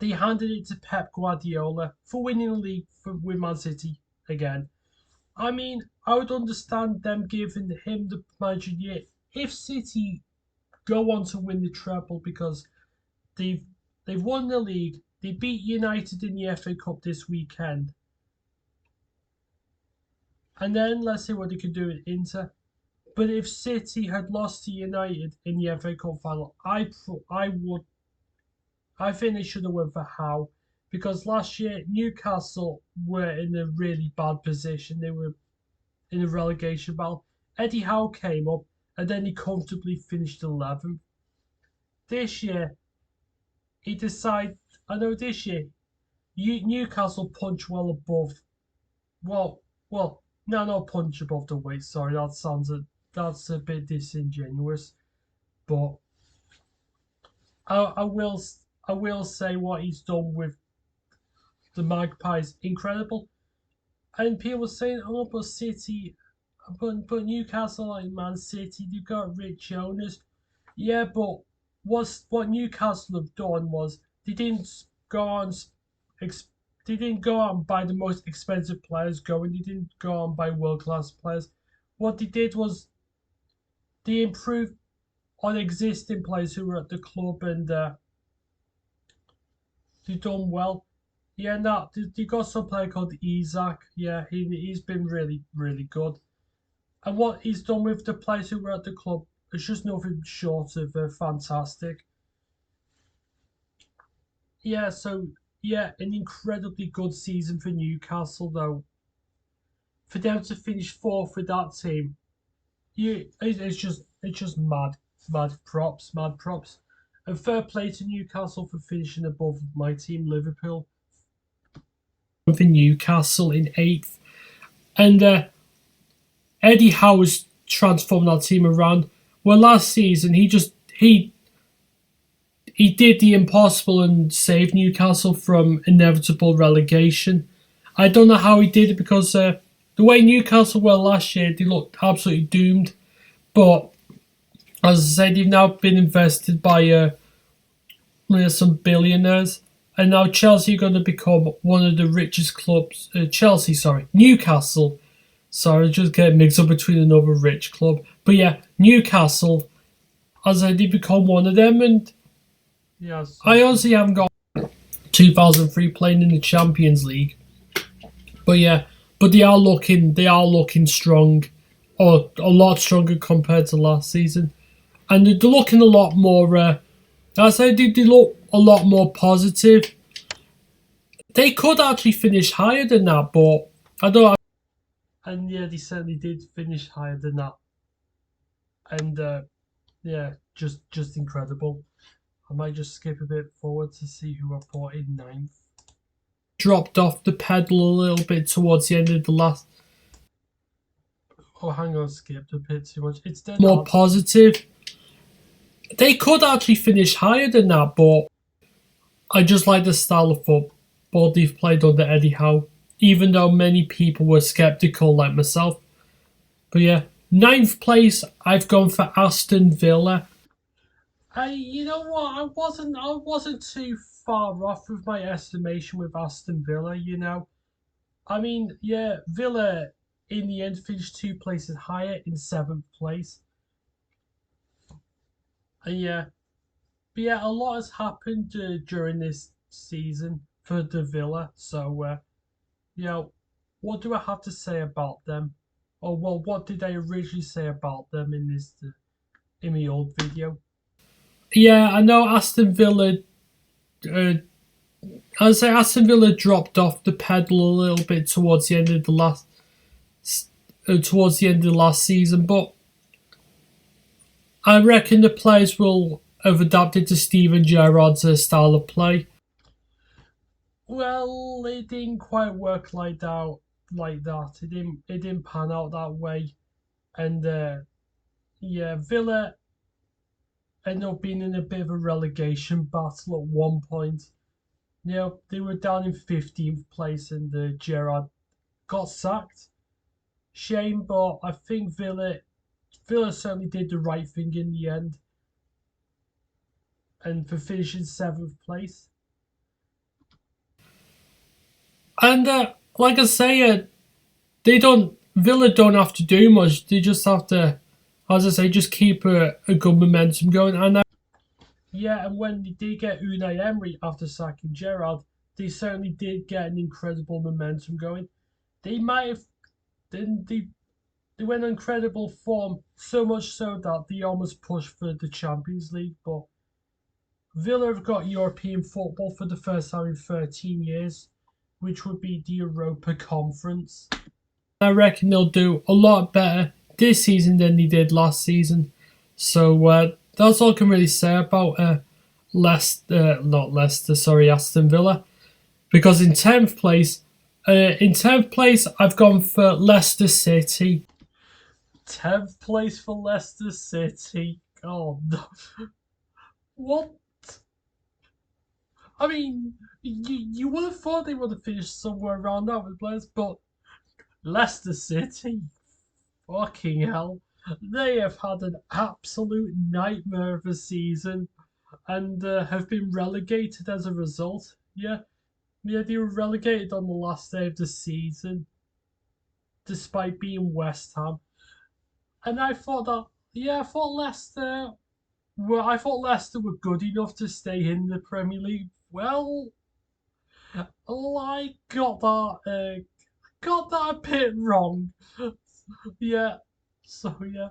they handed it to Pep Guardiola for winning the league with Man City again. I mean, I would understand them giving him the manager of the year if City go on to win the treble because they've won the league. They beat United in the FA Cup this weekend. And then let's see what they can do at Inter. But if City had lost to United in the FA Cup final, I think they should have went for Howe. Because last year, Newcastle were in a really bad position. They were in a relegation battle. Eddie Howe came up and then he comfortably finished 11th. This year, he decided, Newcastle punch well above. No, not punch above the weight. Sorry, that's a bit disingenuous. But I will say what he's done with the Magpies incredible. And people were saying, oh, but City, but Newcastle like Man City, they've got rich owners. Yeah, but what Newcastle have done was they didn't go on and buy the most expensive players going. They didn't go on and buy world class players. What they did was they improved on existing players who were at the club and they've done well. Yeah, no, they got some player called Isaac. Yeah, he's been really, really good. And what he's done with the players who were at the club is just nothing short of fantastic. Yeah, so yeah, an incredibly good season for Newcastle though. For them to finish 4th with that team, it's just mad props. And fair play to Newcastle for finishing above my team Liverpool. For Newcastle in 8th, and Eddie Howe has transformed that team around. Well, last season he did the impossible and saved Newcastle from inevitable relegation. I don't know how he did it because the way Newcastle were last year, they looked absolutely doomed. But as I said, they've now been invested by some billionaires. And now Chelsea are going to become one of the richest clubs. Newcastle. Sorry, just get mixed up between another rich club. But yeah, Newcastle, as I did become one of them. And yes, I honestly haven't got 2003 playing in the Champions League. But yeah, they are looking strong, or a lot stronger compared to last season. And they're looking a lot more. They look a lot more positive. They could actually finish higher than that, but I don't. And yeah, they certainly did finish higher than that. And yeah, just incredible. I might just skip a bit forward to see who I put in ninth. Dropped off the pedal a little bit towards the end of the last. Oh, hang on, skipped a bit too much. It's dead more positive. They could actually finish higher than that, but I just like the style of football they've played under Eddie Howe, even though many people were skeptical like myself. But yeah, ninth place, I've gone for Aston Villa. You know what? I wasn't too far off with my estimation with Aston Villa. You know, I mean, yeah, Villa in the end finished 2 places higher in seventh place. And yeah, but yeah, a lot has happened during this season for the Villa. So you know, what do I have to say about them? Or well, what did I originally say about them in this in my old video? Yeah, I know Aston Villa. I'd say Aston Villa dropped off the pedal a little bit towards the end of the last season, but I reckon the players will have adapted to Steven Gerrard's style of play. Well, it didn't quite work like that. It didn't pan out that way, and yeah, Villa ended up being in a bit of a relegation battle at one point. You know, they were down in 15th place, and Gerrard got sacked. Shame, but I think Villa certainly did the right thing in the end, and for finishing seventh place. And like I say, Villa don't have to do much. They just have to, as I say, just keep a good momentum going. And yeah, and when they did get Unai Emery after sacking Gerrard, they certainly did get an incredible momentum going. They might have, they went on incredible form, so much so that they almost pushed for the Champions League. But Villa have got European football for the first time in 13 years, which would be the Europa Conference. I reckon they'll do a lot better this season than they did last season. So that's all I can really say about Aston Villa. Because in 10th place, I've gone for Leicester City. 10th place for Leicester City. Oh no. What? I mean, you would have thought they would have finished somewhere around that with players, but Leicester City, fucking hell, they have had an absolute nightmare of a season, and have been relegated as a result. Yeah, they were relegated on the last day of the season, despite being West Ham. And I thought that, yeah, I thought Leicester were good enough to stay in the Premier League. Well, I got that a bit wrong. Yeah, so yeah,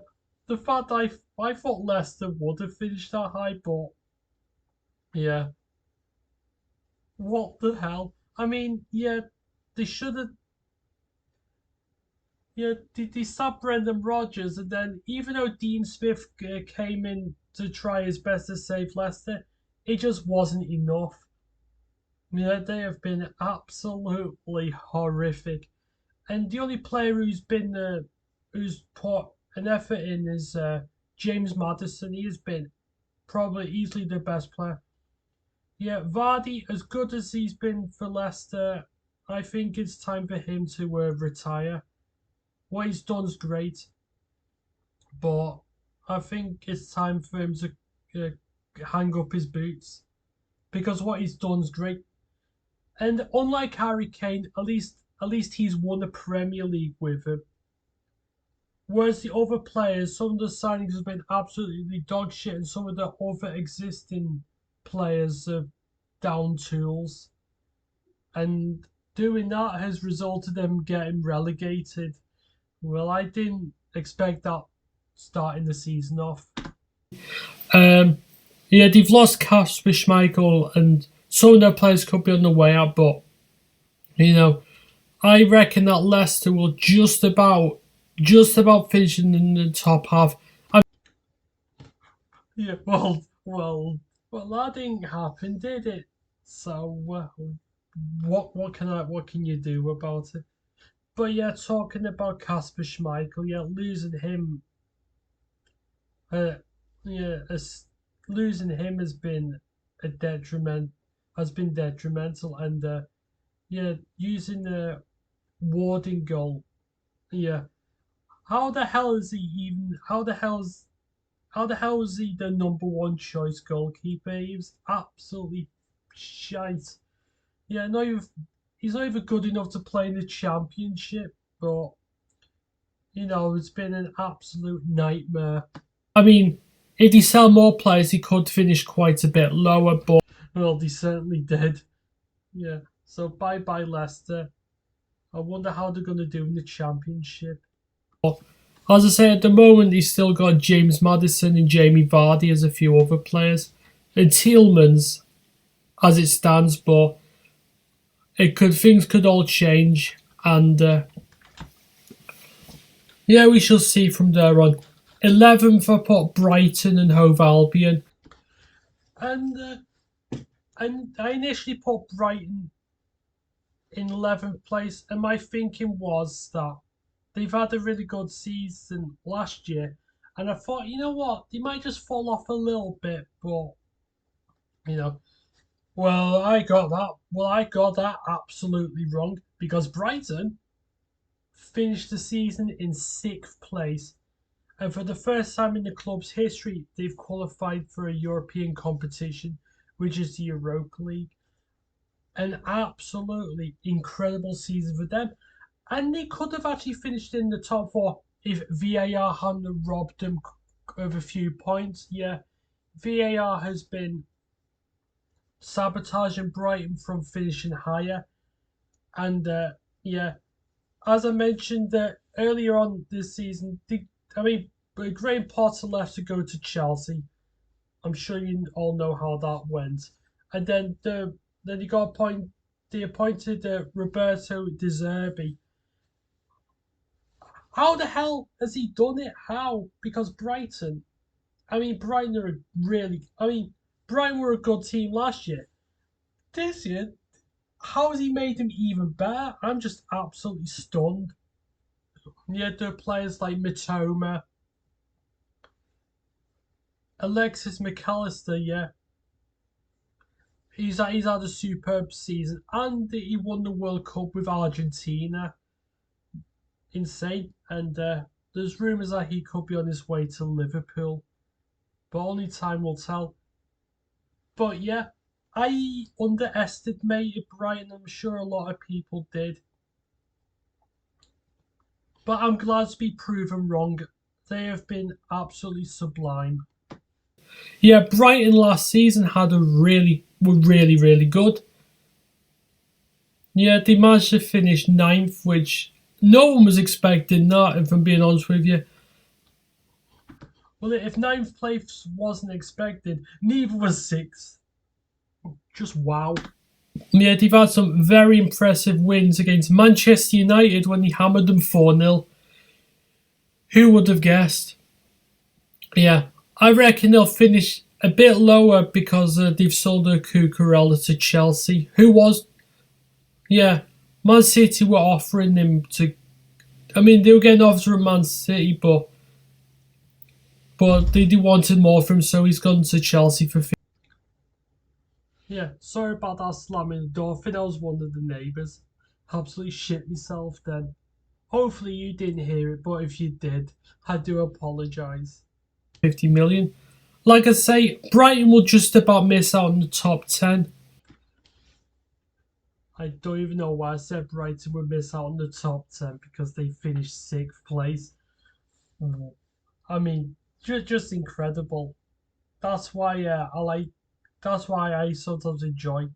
the fact I thought Leicester would have finished that high, but yeah, what the hell? I mean, yeah, they should have. Yeah, they stopped Brendan Rodgers, and then even though Dean Smith came in to try his best to save Leicester, it just wasn't enough. Yeah, they have been absolutely horrific. And the only player who's put an effort in is James Maddison. He has been probably easily the best player. Yeah, Vardy, as good as he's been for Leicester, I think it's time for him to retire. What he's done's great, but I think it's time for him to hang up his boots, because what he's done's great. And unlike Harry Kane, at least he's won the Premier League with him. Whereas the other players, some of the signings have been absolutely dog shit, and some of the other existing players are down tools. And doing that has resulted in them getting relegated. Well, I didn't expect that starting the season off. Yeah, they've lost Kasper Schmeichel, and some of their players could be on the way out, but You know, I reckon that Leicester will just about finishing in the top half. Yeah, well, that didn't happen, did it? So, what can you do about it? But yeah, talking about Kasper Schmeichel, yeah, uh, yeah, losing him a detriment, has been detrimental, and yeah, using the Warden goal, yeah, how the hell is he even? How the hell is he the number one choice goalkeeper? He was absolutely shite. Yeah, he's not even good enough to play in the championship, but it's been an absolute nightmare. I mean, if he sell more players, he could finish quite a bit lower, but well, he certainly did. Yeah. So bye bye Leicester. I wonder how they're going to do in the championship. As I say, at the moment, he's still got James Maddison and Jamie Vardy as a few other players. And Tielemans, as it stands, but things could all change. And yeah, we shall see from there on. 11th, I put Brighton and Hove Albion. And I initially put Brighton in 11th place, and my thinking was that they've had a really good season last year, and I thought, you know what, they might just fall off a little bit, but you know, I got that absolutely wrong because Brighton finished the season in 6th place, and for the first time in the club's history, they've qualified for a European competition, which is the Europa League. An absolutely incredible season for them. And they could have actually finished in the top four if VAR hadn't robbed them of a few points. Yeah, VAR has been sabotaging Brighton from finishing higher. And yeah, as I mentioned earlier on this season, Graham Potter left to go to Chelsea. I'm sure you all know how that went. And then he got appointed. They appointed Roberto De Zerbi. How the hell has he done it? How? Because Brighton are Brighton were a good team last year. This year, how has he made them even better? I'm just absolutely stunned. Yeah, there are players like Mitoma, Alexis McAllister. Yeah, he's had a superb season, and he won the World Cup with Argentina. Insane. And there's rumours that he could be on his way to Liverpool, but only time will tell. But yeah, I underestimated Brighton. I'm sure a lot of people did. But I'm glad to be proven wrong. They have been absolutely sublime. Yeah, Brighton last season were really, really good. Yeah, they managed to finish ninth, which no one was expecting that, if I'm being honest with you. Well, if ninth place wasn't expected, neither was sixth. Just wow. Yeah, they've had some very impressive wins against Manchester United when they hammered them 4-0. Who would have guessed? Yeah, I reckon they'll finish a bit lower because they've sold a Cucurella to Chelsea. Yeah, Man City were offering him to. They were getting offers from Man City, but they wanted more from him, so he's gone to Chelsea for. Yeah, sorry about that slamming the door. I think I was one of the neighbours. Absolutely shit myself then. Hopefully you didn't hear it, but if you did, I do apologise. 50 million. Like I say, Brighton will just about miss out on the top 10. I don't even know why I said Brighton would miss out on the top 10 because they finished 6th place. Just incredible. That's why that's why I sometimes enjoy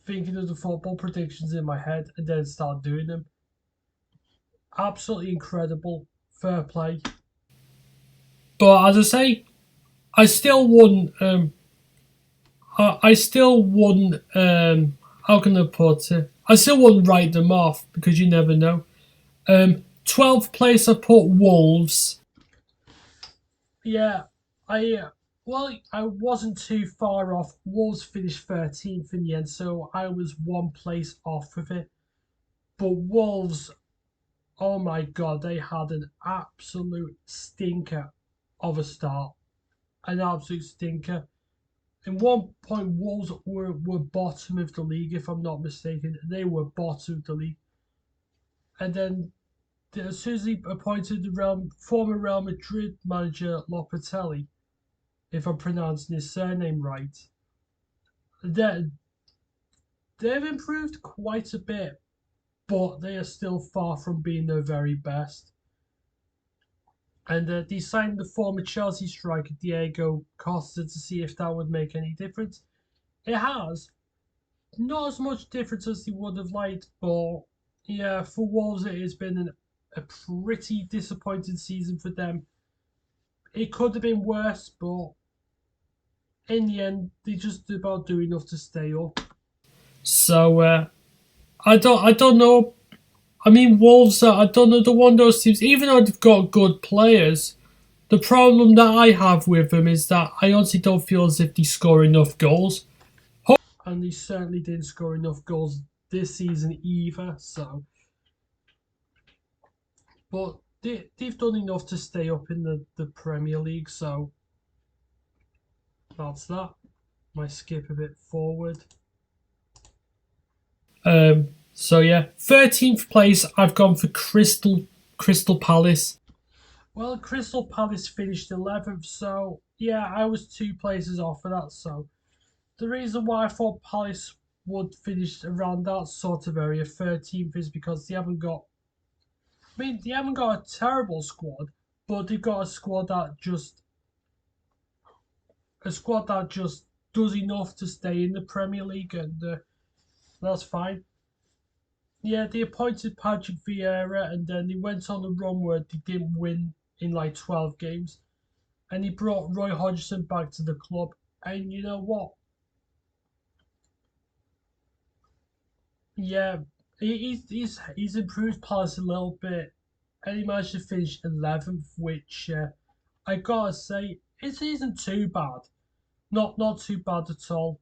thinking of the football predictions in my head and then start doing them. Absolutely incredible. Fair play. But as I say, I still won. I still wouldn't. How can I put it? I still wouldn't write them off because you never know. 12th place I put Wolves. Yeah, I wasn't too far off. Wolves finished 13th in the end, so I was one place off of it. But Wolves, oh my god, they had an absolute stinker of a start. An absolute stinker. In one point, Wolves were bottom of the league, if I'm not mistaken. They were bottom of the league. And then as soon as he appointed the former Real Madrid manager Lopetegui, if I'm pronouncing his surname right, they, they've improved quite a bit, but they are still far from being their very best. And they signed the former Chelsea striker Diego Costa to see if that would make any difference. It has. Not as much difference as they would have liked, but yeah, for Wolves it has been a pretty disappointing season for them. It could have been worse, but in the end, they just about do enough to stay up. So I don't know. I mean, Wolves. I don't know the one of those teams. Even though they've got good players, the problem that I have with them is that I honestly don't feel as if they score enough goals. And they certainly didn't score enough goals this season either. So, but they've done enough to stay up in the Premier League. So that's that. Might skip a bit forward. So yeah, 13th place. I've gone for Crystal Palace. Well, Crystal Palace finished 11th, so yeah, I was 2 places off of that. So the reason why I thought Palace would finish around that sort of area, 13th, is because they haven't got. I mean, they haven't got a terrible squad, but they've got a squad that just does enough to stay in the Premier League, and that's fine. Yeah, they appointed Patrick Vieira, and then they went on a run where they didn't win in like 12 games. And he brought Roy Hodgson back to the club. And you know what? Yeah, he's improved Palace a little bit. And he managed to finish 11th, which I gotta say, it isn't too bad. Not too bad at all.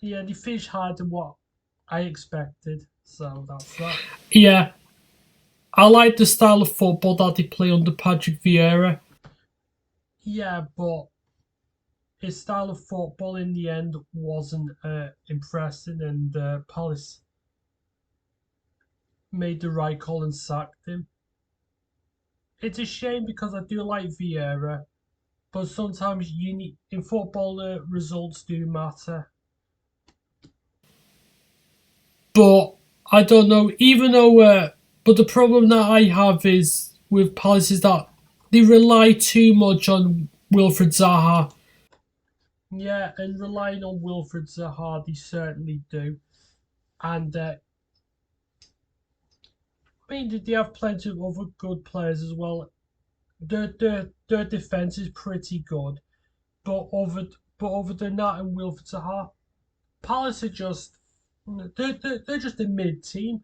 Yeah, they finished higher than what I expected. So that's that. Yeah, I like the style of football that they play under Patrick Vieira. Yeah, but his style of football in the end wasn't impressive, and Palace made the right call and sacked him. It's a shame because I do like Vieira, but sometimes you need in football results do matter. But I don't know, even though. But the problem that I have is with Palace is that they rely too much on Wilfred Zaha. Yeah, and relying on Wilfred Zaha, they certainly do. And I mean, they have plenty of other good players as well. Their defense is pretty good, but other than that, and Wilfred Zaha, Palace are just they're just a mid team.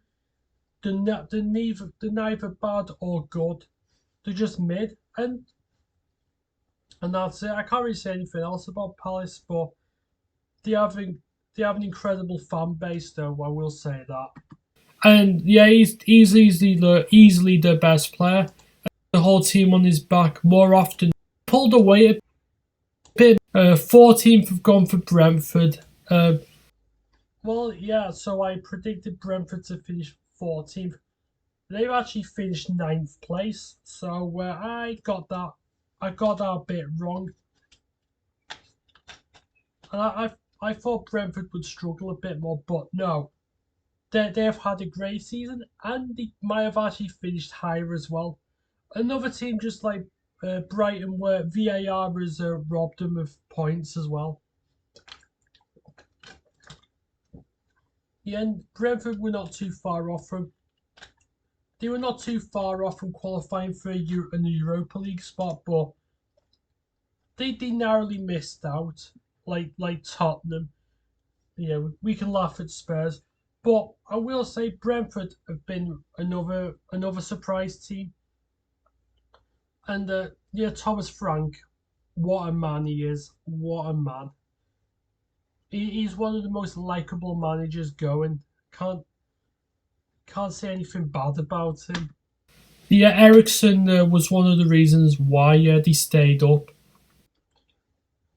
They're neither bad or good. They're just mid, and that's it. I can't really say anything else about Palace, but they have they have an incredible fan base, though. I will say that. And yeah, he's easily the best player. The whole team on his back more often. Pulled away a bit. 14th have gone for Brentford. Well, yeah, so I predicted Brentford to finish 14th. They've actually finished 9th place, so I got that a bit wrong. And I thought Brentford would struggle a bit more, but no. They've had a great season, and they might have actually finished higher as well. Another team just like Brighton, where VAR has robbed them of points as well. Yeah, and Brentford were not too far off from. They were not too far off from qualifying for a Europa League spot, but they narrowly missed out. like Tottenham. We can laugh at Spurs, but I will say Brentford have been another surprise team. And Thomas Frank, what a man he is! What a man! He's one of the most likable managers going. Can't say anything bad about him. Yeah, Ericsson was one of the reasons why they stayed up.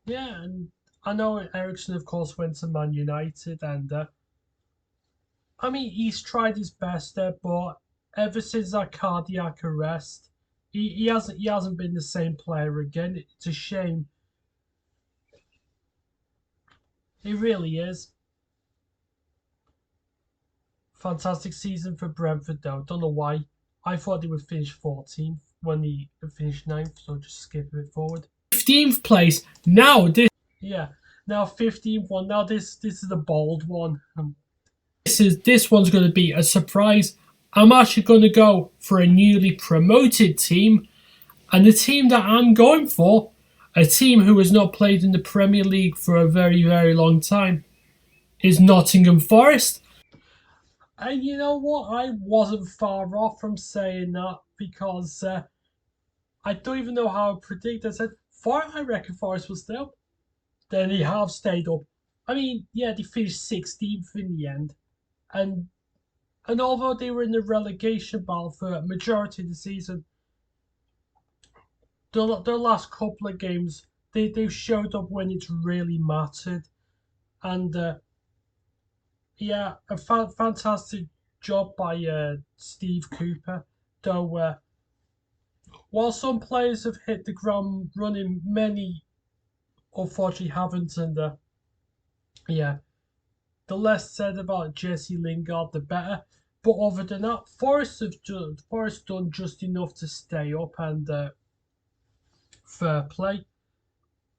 Yeah, and I know Ericsson, of course, went to Man United, and I mean he's tried his best there, but ever since that cardiac arrest, he hasn't been the same player again. It's a shame. It really is. Fantastic season for Brentford, though. Don't know why. I thought they would finish 14th when they finished 9th, so just skip it forward. 15th place. Now this. Yeah. Now 15th one. Now this is the bold one. This one's going to be a surprise. I'm actually going to go for a newly promoted team, and the team that I'm going for, a team who has not played in the Premier League for a very, very long time, is Nottingham Forest. And you know what? I wasn't far off from saying that because I don't even know how I predict. I said, I reckon Forest will stay up. Then they have stayed up. I mean, yeah, they finished 16th in the end. And although they were in the relegation battle for a majority of the season, their last couple of games, they've showed up when it's really mattered. And yeah, a fantastic job by Steve Cooper. Though, while some players have hit the ground running, many unfortunately haven't. And yeah, the less said about Jesse Lingard, the better. But other than that, Forest done just enough to stay up, and fair play.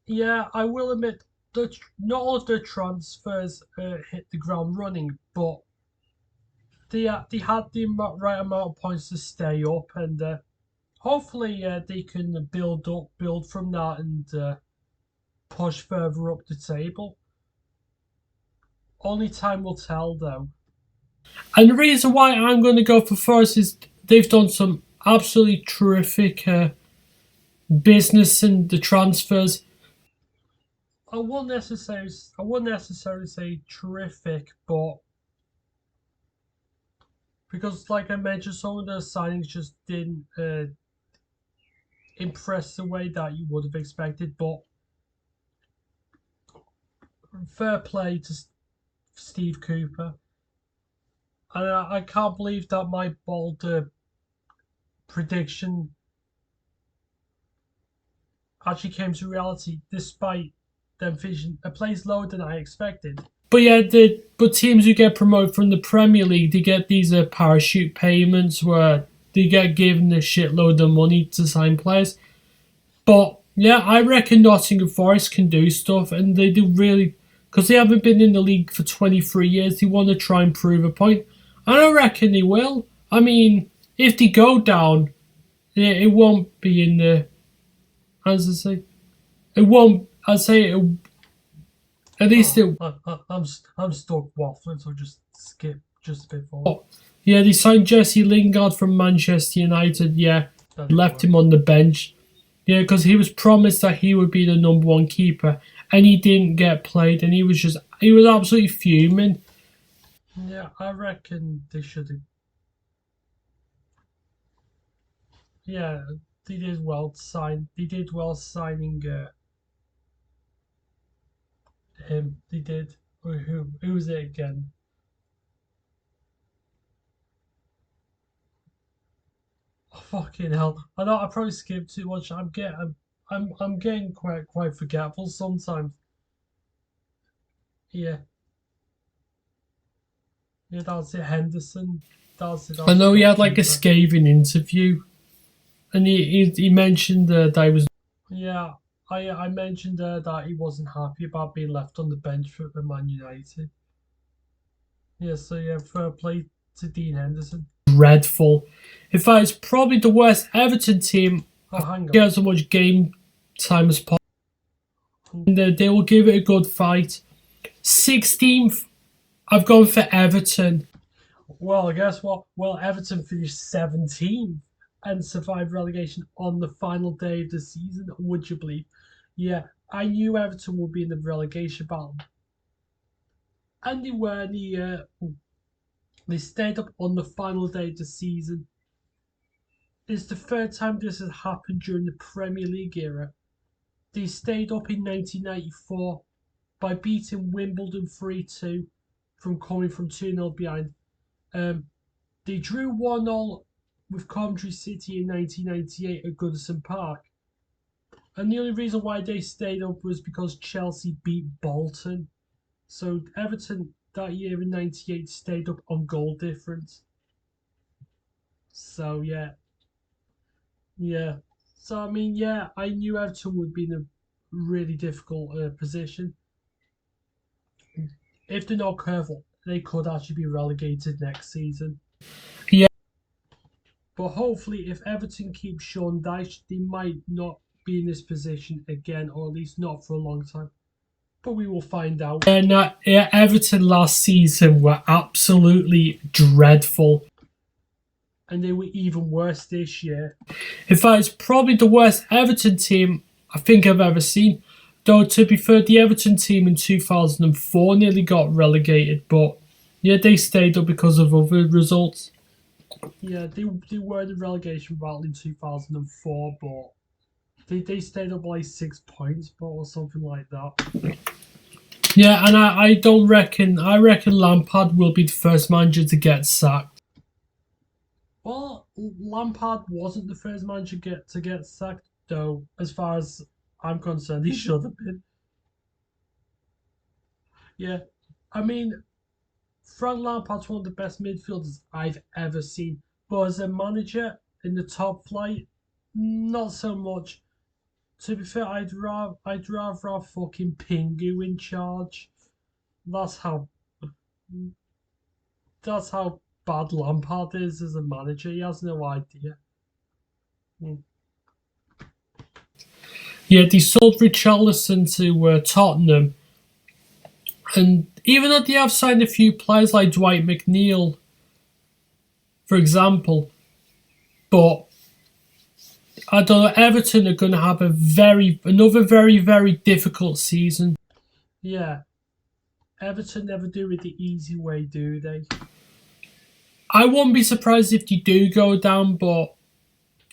Yeah, I will admit that not all of their transfers hit the ground running, but they had the right amount of points to stay up, and hopefully they can build from that, and push further up the table. Only time will tell, though. And the reason why I'm going to go for Forest is they've done some absolutely terrific business in the transfers. I wouldn't necessarily say terrific, but because, like I mentioned, some of the signings just didn't impress the way that you would have expected. But fair play to Steve Cooper. And I can't believe that my bold prediction actually came to reality, despite them finishing a place lower than I expected. But yeah, but teams who get promoted from the Premier League, they get these parachute payments where they get given a shitload of money to sign players. But yeah, I reckon Nottingham Forest can do stuff, and they do really, because they haven't been in the league for 23 years. They want to try and prove a point, and I reckon they will. I mean, if they go down, it won't be in the, as I say, it won't. I say it. At least I'm stuck waffling, so just skip just a bit forward. Oh, yeah, they signed Jesse Lingard from Manchester United. Yeah, left him on the bench. Yeah, because he was promised that he would be the number one keeper, and he didn't get played, and he was absolutely fuming. Yeah, I reckon they should have. Yeah, they did well signing him. They did. Who was it again? Oh, fucking hell! I know I probably skipped too much. I'm getting quite forgetful sometimes. Yeah. Yeah, that's it. Henderson. That's it. I know he had like a scathing interview, and he mentioned that I was. Yeah, I mentioned that he wasn't happy about being left on the bench for Man United. Yeah, so yeah, fair play to Dean Henderson. Dreadful. In fact, it's probably the worst Everton team. Oh, hang on. He has so much game time as possible. And they will give it a good fight. 16th, I've gone for Everton. Well, guess what? Well, Everton finished 17th and survived relegation on the final day of the season. Would you believe? Yeah, I knew Everton would be in the relegation battle. And they were. They stayed up on the final day of the season. It's the third time this has happened during the Premier League era. They stayed up in 1994 by beating Wimbledon 3-2 from coming from 2-0 behind. They drew 1-0 with Coventry City in 1998 at Goodison Park. And the only reason why they stayed up was because Chelsea beat Bolton. So Everton that year in 98 stayed up on goal difference. So yeah. So I mean, yeah, I knew Everton would be in a really difficult position. If they're not careful, they could actually be relegated next season. Yeah. But hopefully, if Everton keep Sean Dyche, they might not be in this position again, or at least not for a long time. But we will find out. And Everton last season were absolutely dreadful. And they were even worse this year. In fact, it's probably the worst Everton team I think I've ever seen. Though, to be fair, the Everton team in 2004 nearly got relegated, but yeah, they stayed up because of other results. Yeah, they were in the relegation battle in 2004, but they stayed up like 6 points, or something like that. Yeah, and I reckon Lampard will be the first manager to get sacked. Well, Lampard wasn't the first manager to get sacked, though, as far as I'm concerned, he should have been. Yeah, I mean, Frank Lampard's one of the best midfielders I've ever seen, but as a manager in the top flight, not so much. To be fair, I'd rather have fucking Pingu in charge. That's how bad Lampard is as a manager. He has no idea. Yeah, they sold Richarlison to Tottenham. And even though they have signed a few players like Dwight McNeil, for example, but I don't know, Everton are going to have another very, very difficult season. Yeah. Everton never do it the easy way, do they? I won't be surprised if they do go down, but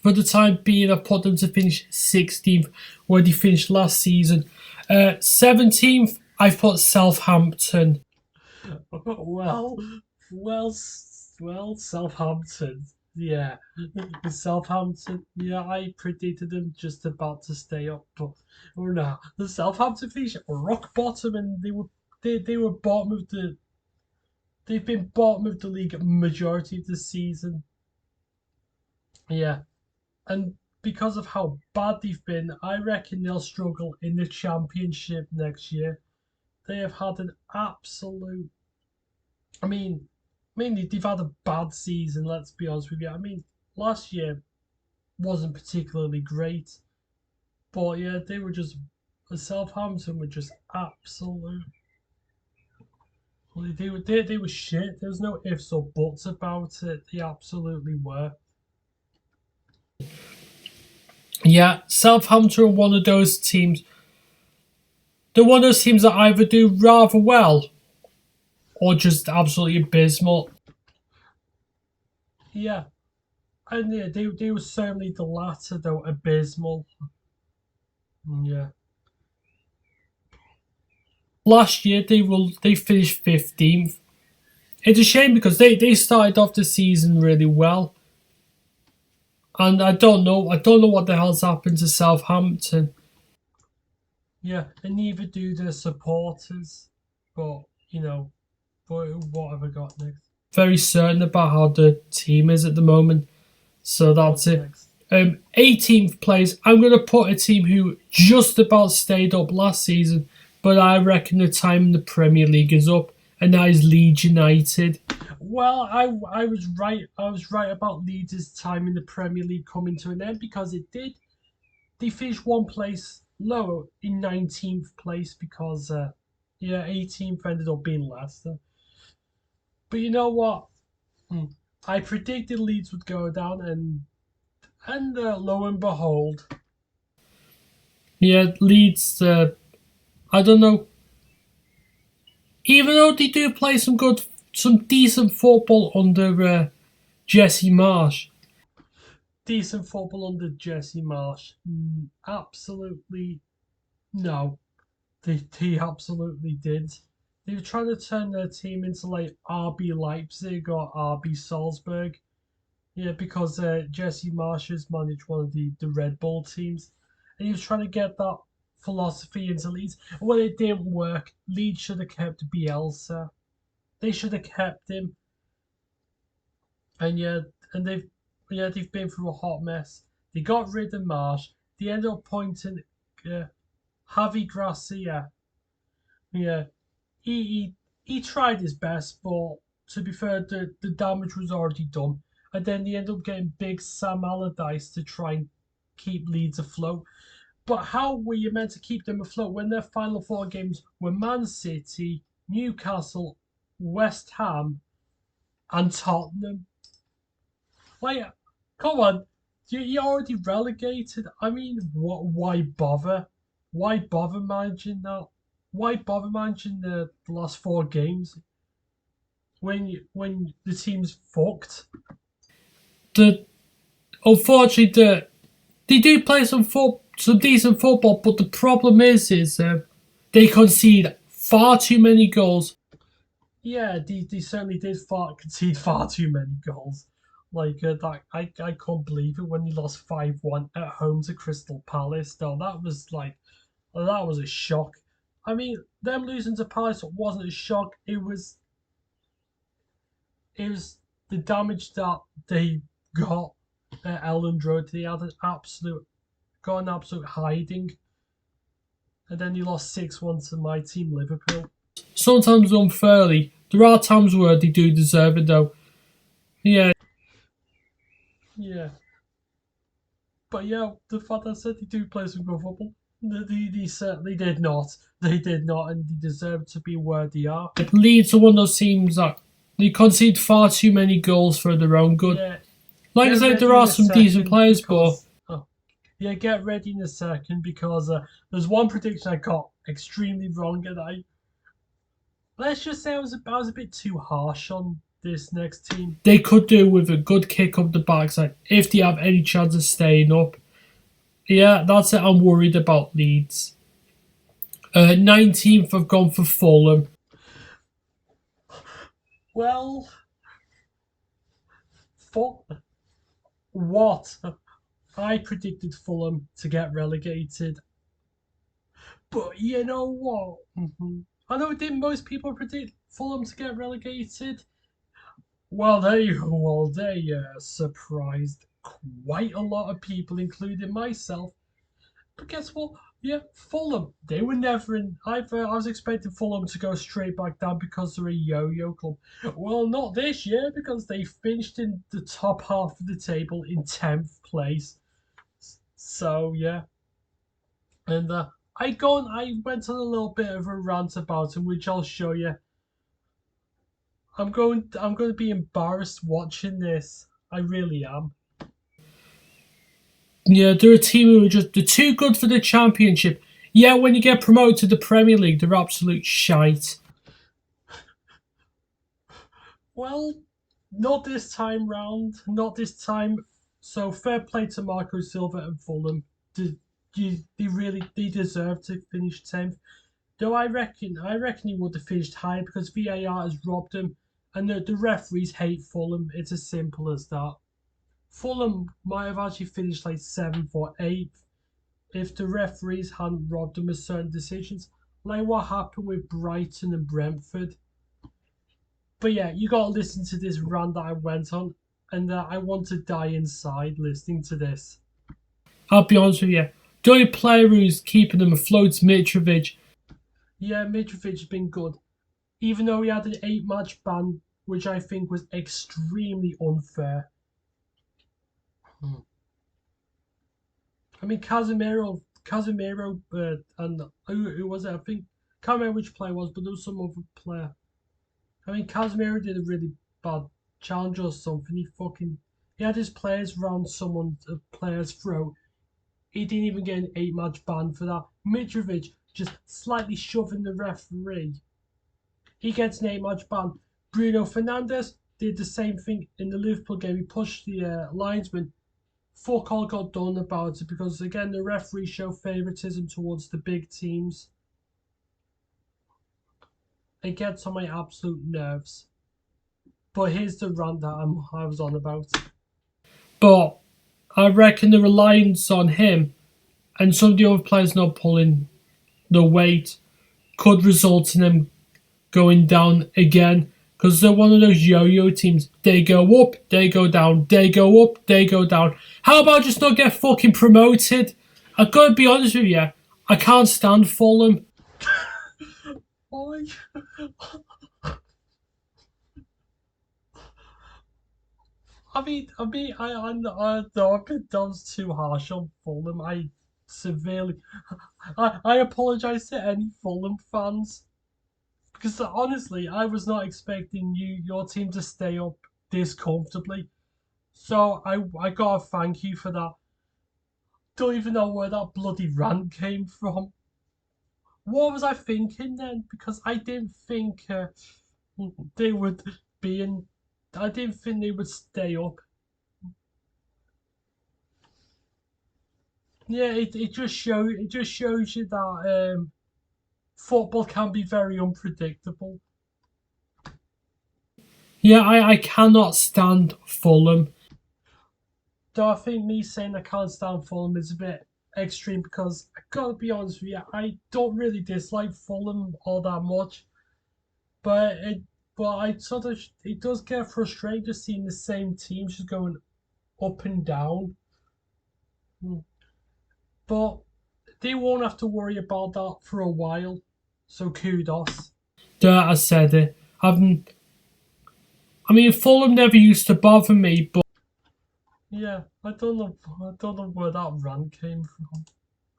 for the time being, I've put them to finish 16th, where they finished last season. 17th, I've put Southampton. Well, Southampton. Yeah, Southampton. Yeah, I predicted them just about to stay up, but or not. The Southampton finished rock bottom, and they were bottom of the. They've been bottom of the league majority of the season. Yeah, and because of how bad they've been, I reckon they'll struggle in the Championship next year. They have had an absolute. I mean, mainly they've had a bad season. Let's be honest with you. I mean, last year wasn't particularly great, but yeah, they were just. Southampton were just absolute. They were shit. There was no ifs or buts about it. They absolutely were. Yeah, Southampton are one of those teams. They're one of those teams that either do rather well or just absolutely abysmal. Yeah. And yeah, they were certainly the latter, though, abysmal. Yeah. Last year they finished 15th. It's a shame because they started off the season really well. And I don't know what the hell's happened to Southampton. Yeah, and neither do their supporters. But, what have I got next? Very certain about how the team is at the moment. So that's it. 18th place, I'm going to put a team who just about stayed up last season, but I reckon the time in the Premier League is up, and that is Leeds United. Well, I was right. I was right about Leeds' time in the Premier League coming to an end because it did. They finished one place lower in 19th place because, yeah, 18th ended up being Leicester. But you know what? Hmm. I predicted Leeds would go down, and lo and behold, yeah, Leeds. I don't know. Even though they do play some decent football under Jesse Marsh. Decent football under Jesse Marsh. Absolutely no. They absolutely did. They were trying to turn their team into like RB Leipzig or RB Salzburg. Yeah, because Jesse Marsh has managed one of the Red Bull teams. And he was trying to get that philosophy into Leeds. Well, it didn't work. Leeds should have kept Bielsa. They should have kept him. And they've been through a hot mess. They got rid of Marsh. They ended up pointing uh, Javi Gracia. Yeah, he tried his best, but to be fair, the damage was already done. And then they ended up getting big Sam Allardyce to try and keep Leeds afloat. But how were you meant to keep them afloat when their final four games were Man City, Newcastle, West Ham, and Tottenham? Like, come on, you're already relegated. I mean, what? Why bother? Why bother managing that? Why bother managing the last four games when the team's fucked? The unfortunately they do play some decent football, but the problem is they concede far too many goals. Yeah, they certainly did concede far too many goals. Like that, I can't believe it when they lost 5-1 at home to Crystal Palace. Though that was a shock. I mean, them losing to Palace wasn't a shock. It was the damage that they got at Elland Road. They had an absolute hiding, and then they lost 6-1 to my team Liverpool. Sometimes unfairly. There are times where they do deserve it though. Yeah, yeah. But yeah, the fact I said they do play some good football, they certainly did not. They did not, and they deserve to be where they are. Leeds are one of those teams that they concede far too many goals for their own good. Yeah, like I said, there are some decent players, because, but yeah, get ready in a second because there's one prediction I got extremely wrong, and let's just say I was a bit too harsh on this next team. They could do with a good kick up the backside if they have any chance of staying up. Yeah, that's it. I'm worried about Leeds. 19th, I've gone for Fulham. Well, for what? I predicted Fulham to get relegated. But you know what? I know didn't most people predict Fulham to get relegated? Well, they surprised quite a lot of people, including myself. But guess what? Yeah, Fulham. They were never in. I was expecting Fulham to go straight back down because they're a yo-yo club. Well, not this year because they finished in the top half of the table in 10th place. So yeah, and I went on a little bit of a rant about him, which I'll show you. I'm going to be embarrassed watching this. I really am. Yeah, they're a team who are they're too good for the championship. Yeah, when you get promoted to the Premier League, they're absolute shite. Well, not this time round. Not this time. So fair play to Marco Silva and Fulham. They deserve to finish 10th. Though I reckon he would have finished higher because VAR has robbed him, and the referees hate Fulham. It's as simple as that. Fulham might have actually finished like 7th or 8th if the referees hadn't robbed them of certain decisions, like what happened with Brighton and Brentford. But yeah, you gotta listen to this rant that I went on, and I want to die inside listening to this. I'll be honest with you. The only player who's keeping them afloat is Mitrovic. Yeah, Mitrovic has been good, even though he had an 8-match ban, which I think was extremely unfair. I mean, Casemiro and who was it? I think can't remember which player it was, but there was some other player. I mean, Casemiro did a really bad challenge or something. He had his players round a player's throat. He didn't even get an 8-match ban for that. Mitrovic just slightly shoving the referee. He gets an 8-match ban. Bruno Fernandes did the same thing in the Liverpool game. He pushed the linesman. Fuck all got done about it because, again, the referees show favouritism towards the big teams. It gets on my absolute nerves. But here's the rant that I was on about. But I reckon the reliance on him and some of the other players not pulling the weight could result in them going down again because they're one of those yo-yo teams. They go up, they go down, they go up, they go down. How about just not get fucking promoted? I gotta be honest with you, I can't stand Fulham. I know I've been done too harsh on Fulham. I apologise to any Fulham fans. Because honestly, I was not expecting your team to stay up this comfortably. So I gotta thank you for that. Don't even know where that bloody rant came from. What was I thinking then? Because I didn't think they would be in. I didn't think they would stay up. Yeah, it just shows you that football can be very unpredictable. Yeah, I cannot stand Fulham. Though I think me saying I can't stand Fulham is a bit extreme because I gotta be honest with you, I don't really dislike Fulham all that much. But I sort of it does get frustrating just seeing the same teams just going up and down. But they won't have to worry about that for a while. So kudos. There, I said it. I mean, Fulham never used to bother me, but yeah, I don't know where that rant came from.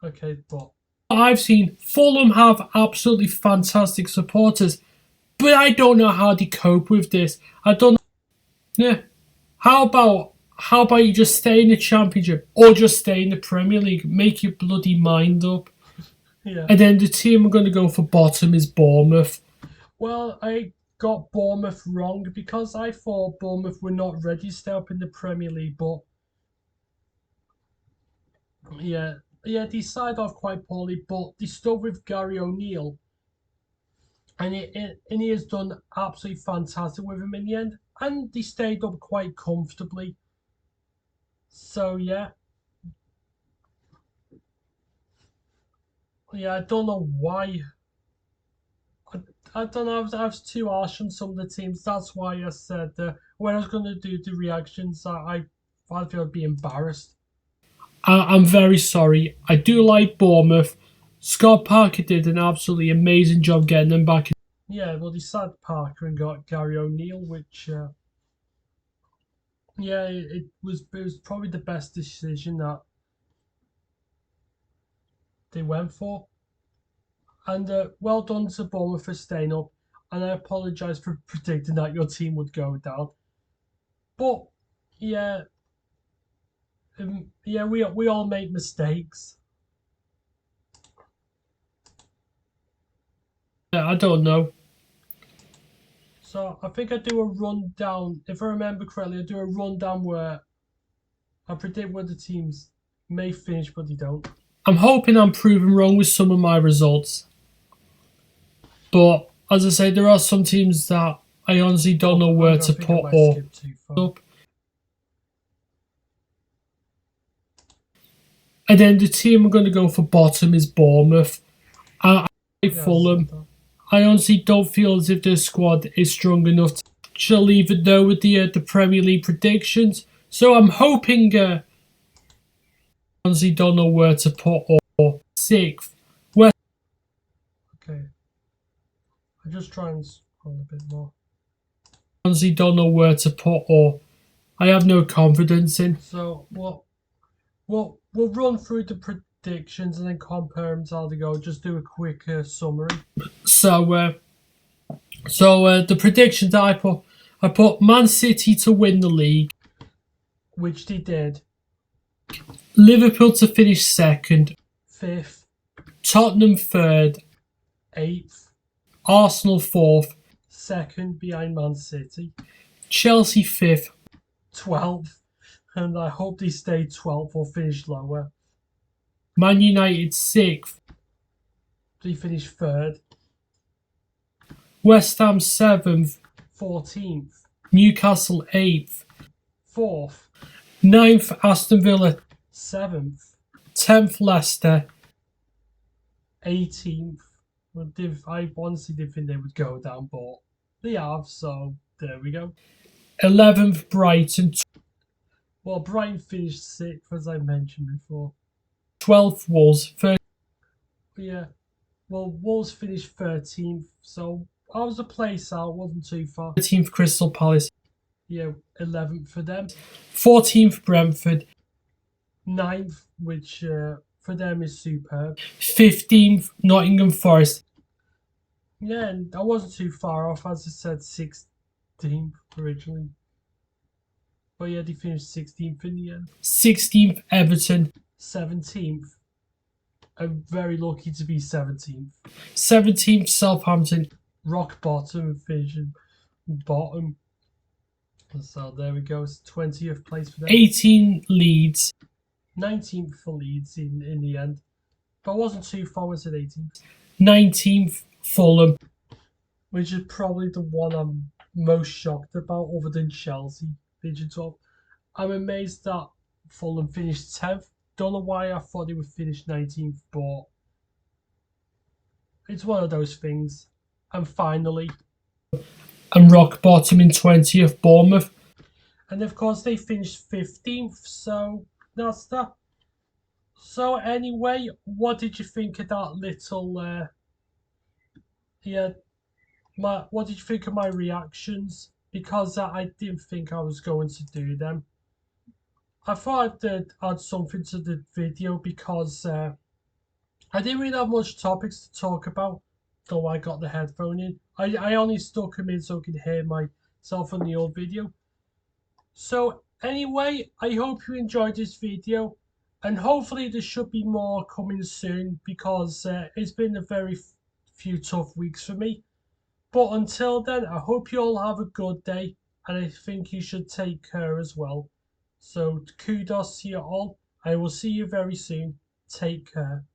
Okay, but I've seen Fulham have absolutely fantastic supporters, but I don't know how they cope with this. I don't. Yeah, how about you just stay in the Championship or just stay in the Premier League? Make your bloody mind up. Yeah. And then the team I'm going to go for bottom is Bournemouth. Well, I got Bournemouth wrong because I thought Bournemouth were not ready to stay up in the Premier League, but yeah, they started off quite poorly, but they stood with Gary O'Neill, and he has done absolutely fantastic with him in the end, and they stayed up quite comfortably. So yeah, I don't know why. I don't know. I was too harsh on some of the teams. That's why I said when I was going to do the reactions, I feel I'd be embarrassed. I'm very sorry. I do like Bournemouth. Scott Parker did an absolutely amazing job getting them back. Yeah, well, they sacked Parker and got Gary O'Neill, which it was probably the best decision that they went for. And well done to Bournemouth for staying up. And I apologise for predicting that your team would go down. But yeah, we all make mistakes. Yeah, I don't know. So I think I do a rundown. If I remember correctly, I do a rundown where I predict where the teams may finish, but they don't. I'm hoping I'm proven wrong with some of my results. But as I say, there are some teams that I honestly don't know where to put or up. And then the team I'm going to go for bottom is Bournemouth. I Fulham. I honestly don't feel as if their squad is strong enough to leave it though with the Premier League predictions. So I'm hoping. I honestly don't know where to put or sixth. West. Okay. I just try and scroll a bit more. I honestly don't know where to put or I have no confidence in. So we'll run through predictions and then compare them how they go. Just do a quick summary. So the predictions I put Man City to win the league, which they did. Liverpool to finish second, 5th. Tottenham third, 8th. Arsenal 4th, 2nd behind Man City. Chelsea 5th, 12th, and I hope they stay 12th or finish lower. Man United 6th, they finished 3rd. West Ham 7th, 14th. Newcastle 8th, 4th. 9th Aston Villa 7th. 10th Leicester 18th. I honestly didn't think they would go down, but they have, so there we go. 11th Brighton. Well, Brighton finished 6th, as I mentioned before. 12th Wolves. Yeah, well, Wolves finished 13th, so I was a place out, wasn't too far. 13th Crystal Palace. Yeah, 11th for them. 14th Brentford. 9th, which for them is superb. 15th Nottingham Forest. Yeah, and I wasn't too far off, as I said, 16th originally. But yeah, they finished 16th in the end. 16th Everton. 17th. I'm very lucky to be 17th. 17th Southampton. Rock bottom, finishing bottom. So there we go. It's 20th place for them. 18 Leeds. 19th for Leeds in the end. But I wasn't too far, was it 18th? 19th Fulham. Which is probably the one I'm most shocked about, other than Chelsea finishing 12th. I'm amazed that Fulham finished 10th. Don't know why I thought they would finish 19th, but it's one of those things. And finally, and rock bottom in 20th Bournemouth. And of course they finished 15th, so that's that. So anyway, what did you think of that little what did you think of my reactions? Because I didn't think I was going to do them. I thought I'd add something to the video because I didn't really have much topics to talk about, though I got the headphone in. I only stuck them in so I could hear myself on the old video. So anyway, I hope you enjoyed this video, and hopefully there should be more coming soon, because it's been a very few tough weeks for me. But until then, I hope you all have a good day, and I think you should take care as well. So kudos to you all. I will see you very soon. Take care.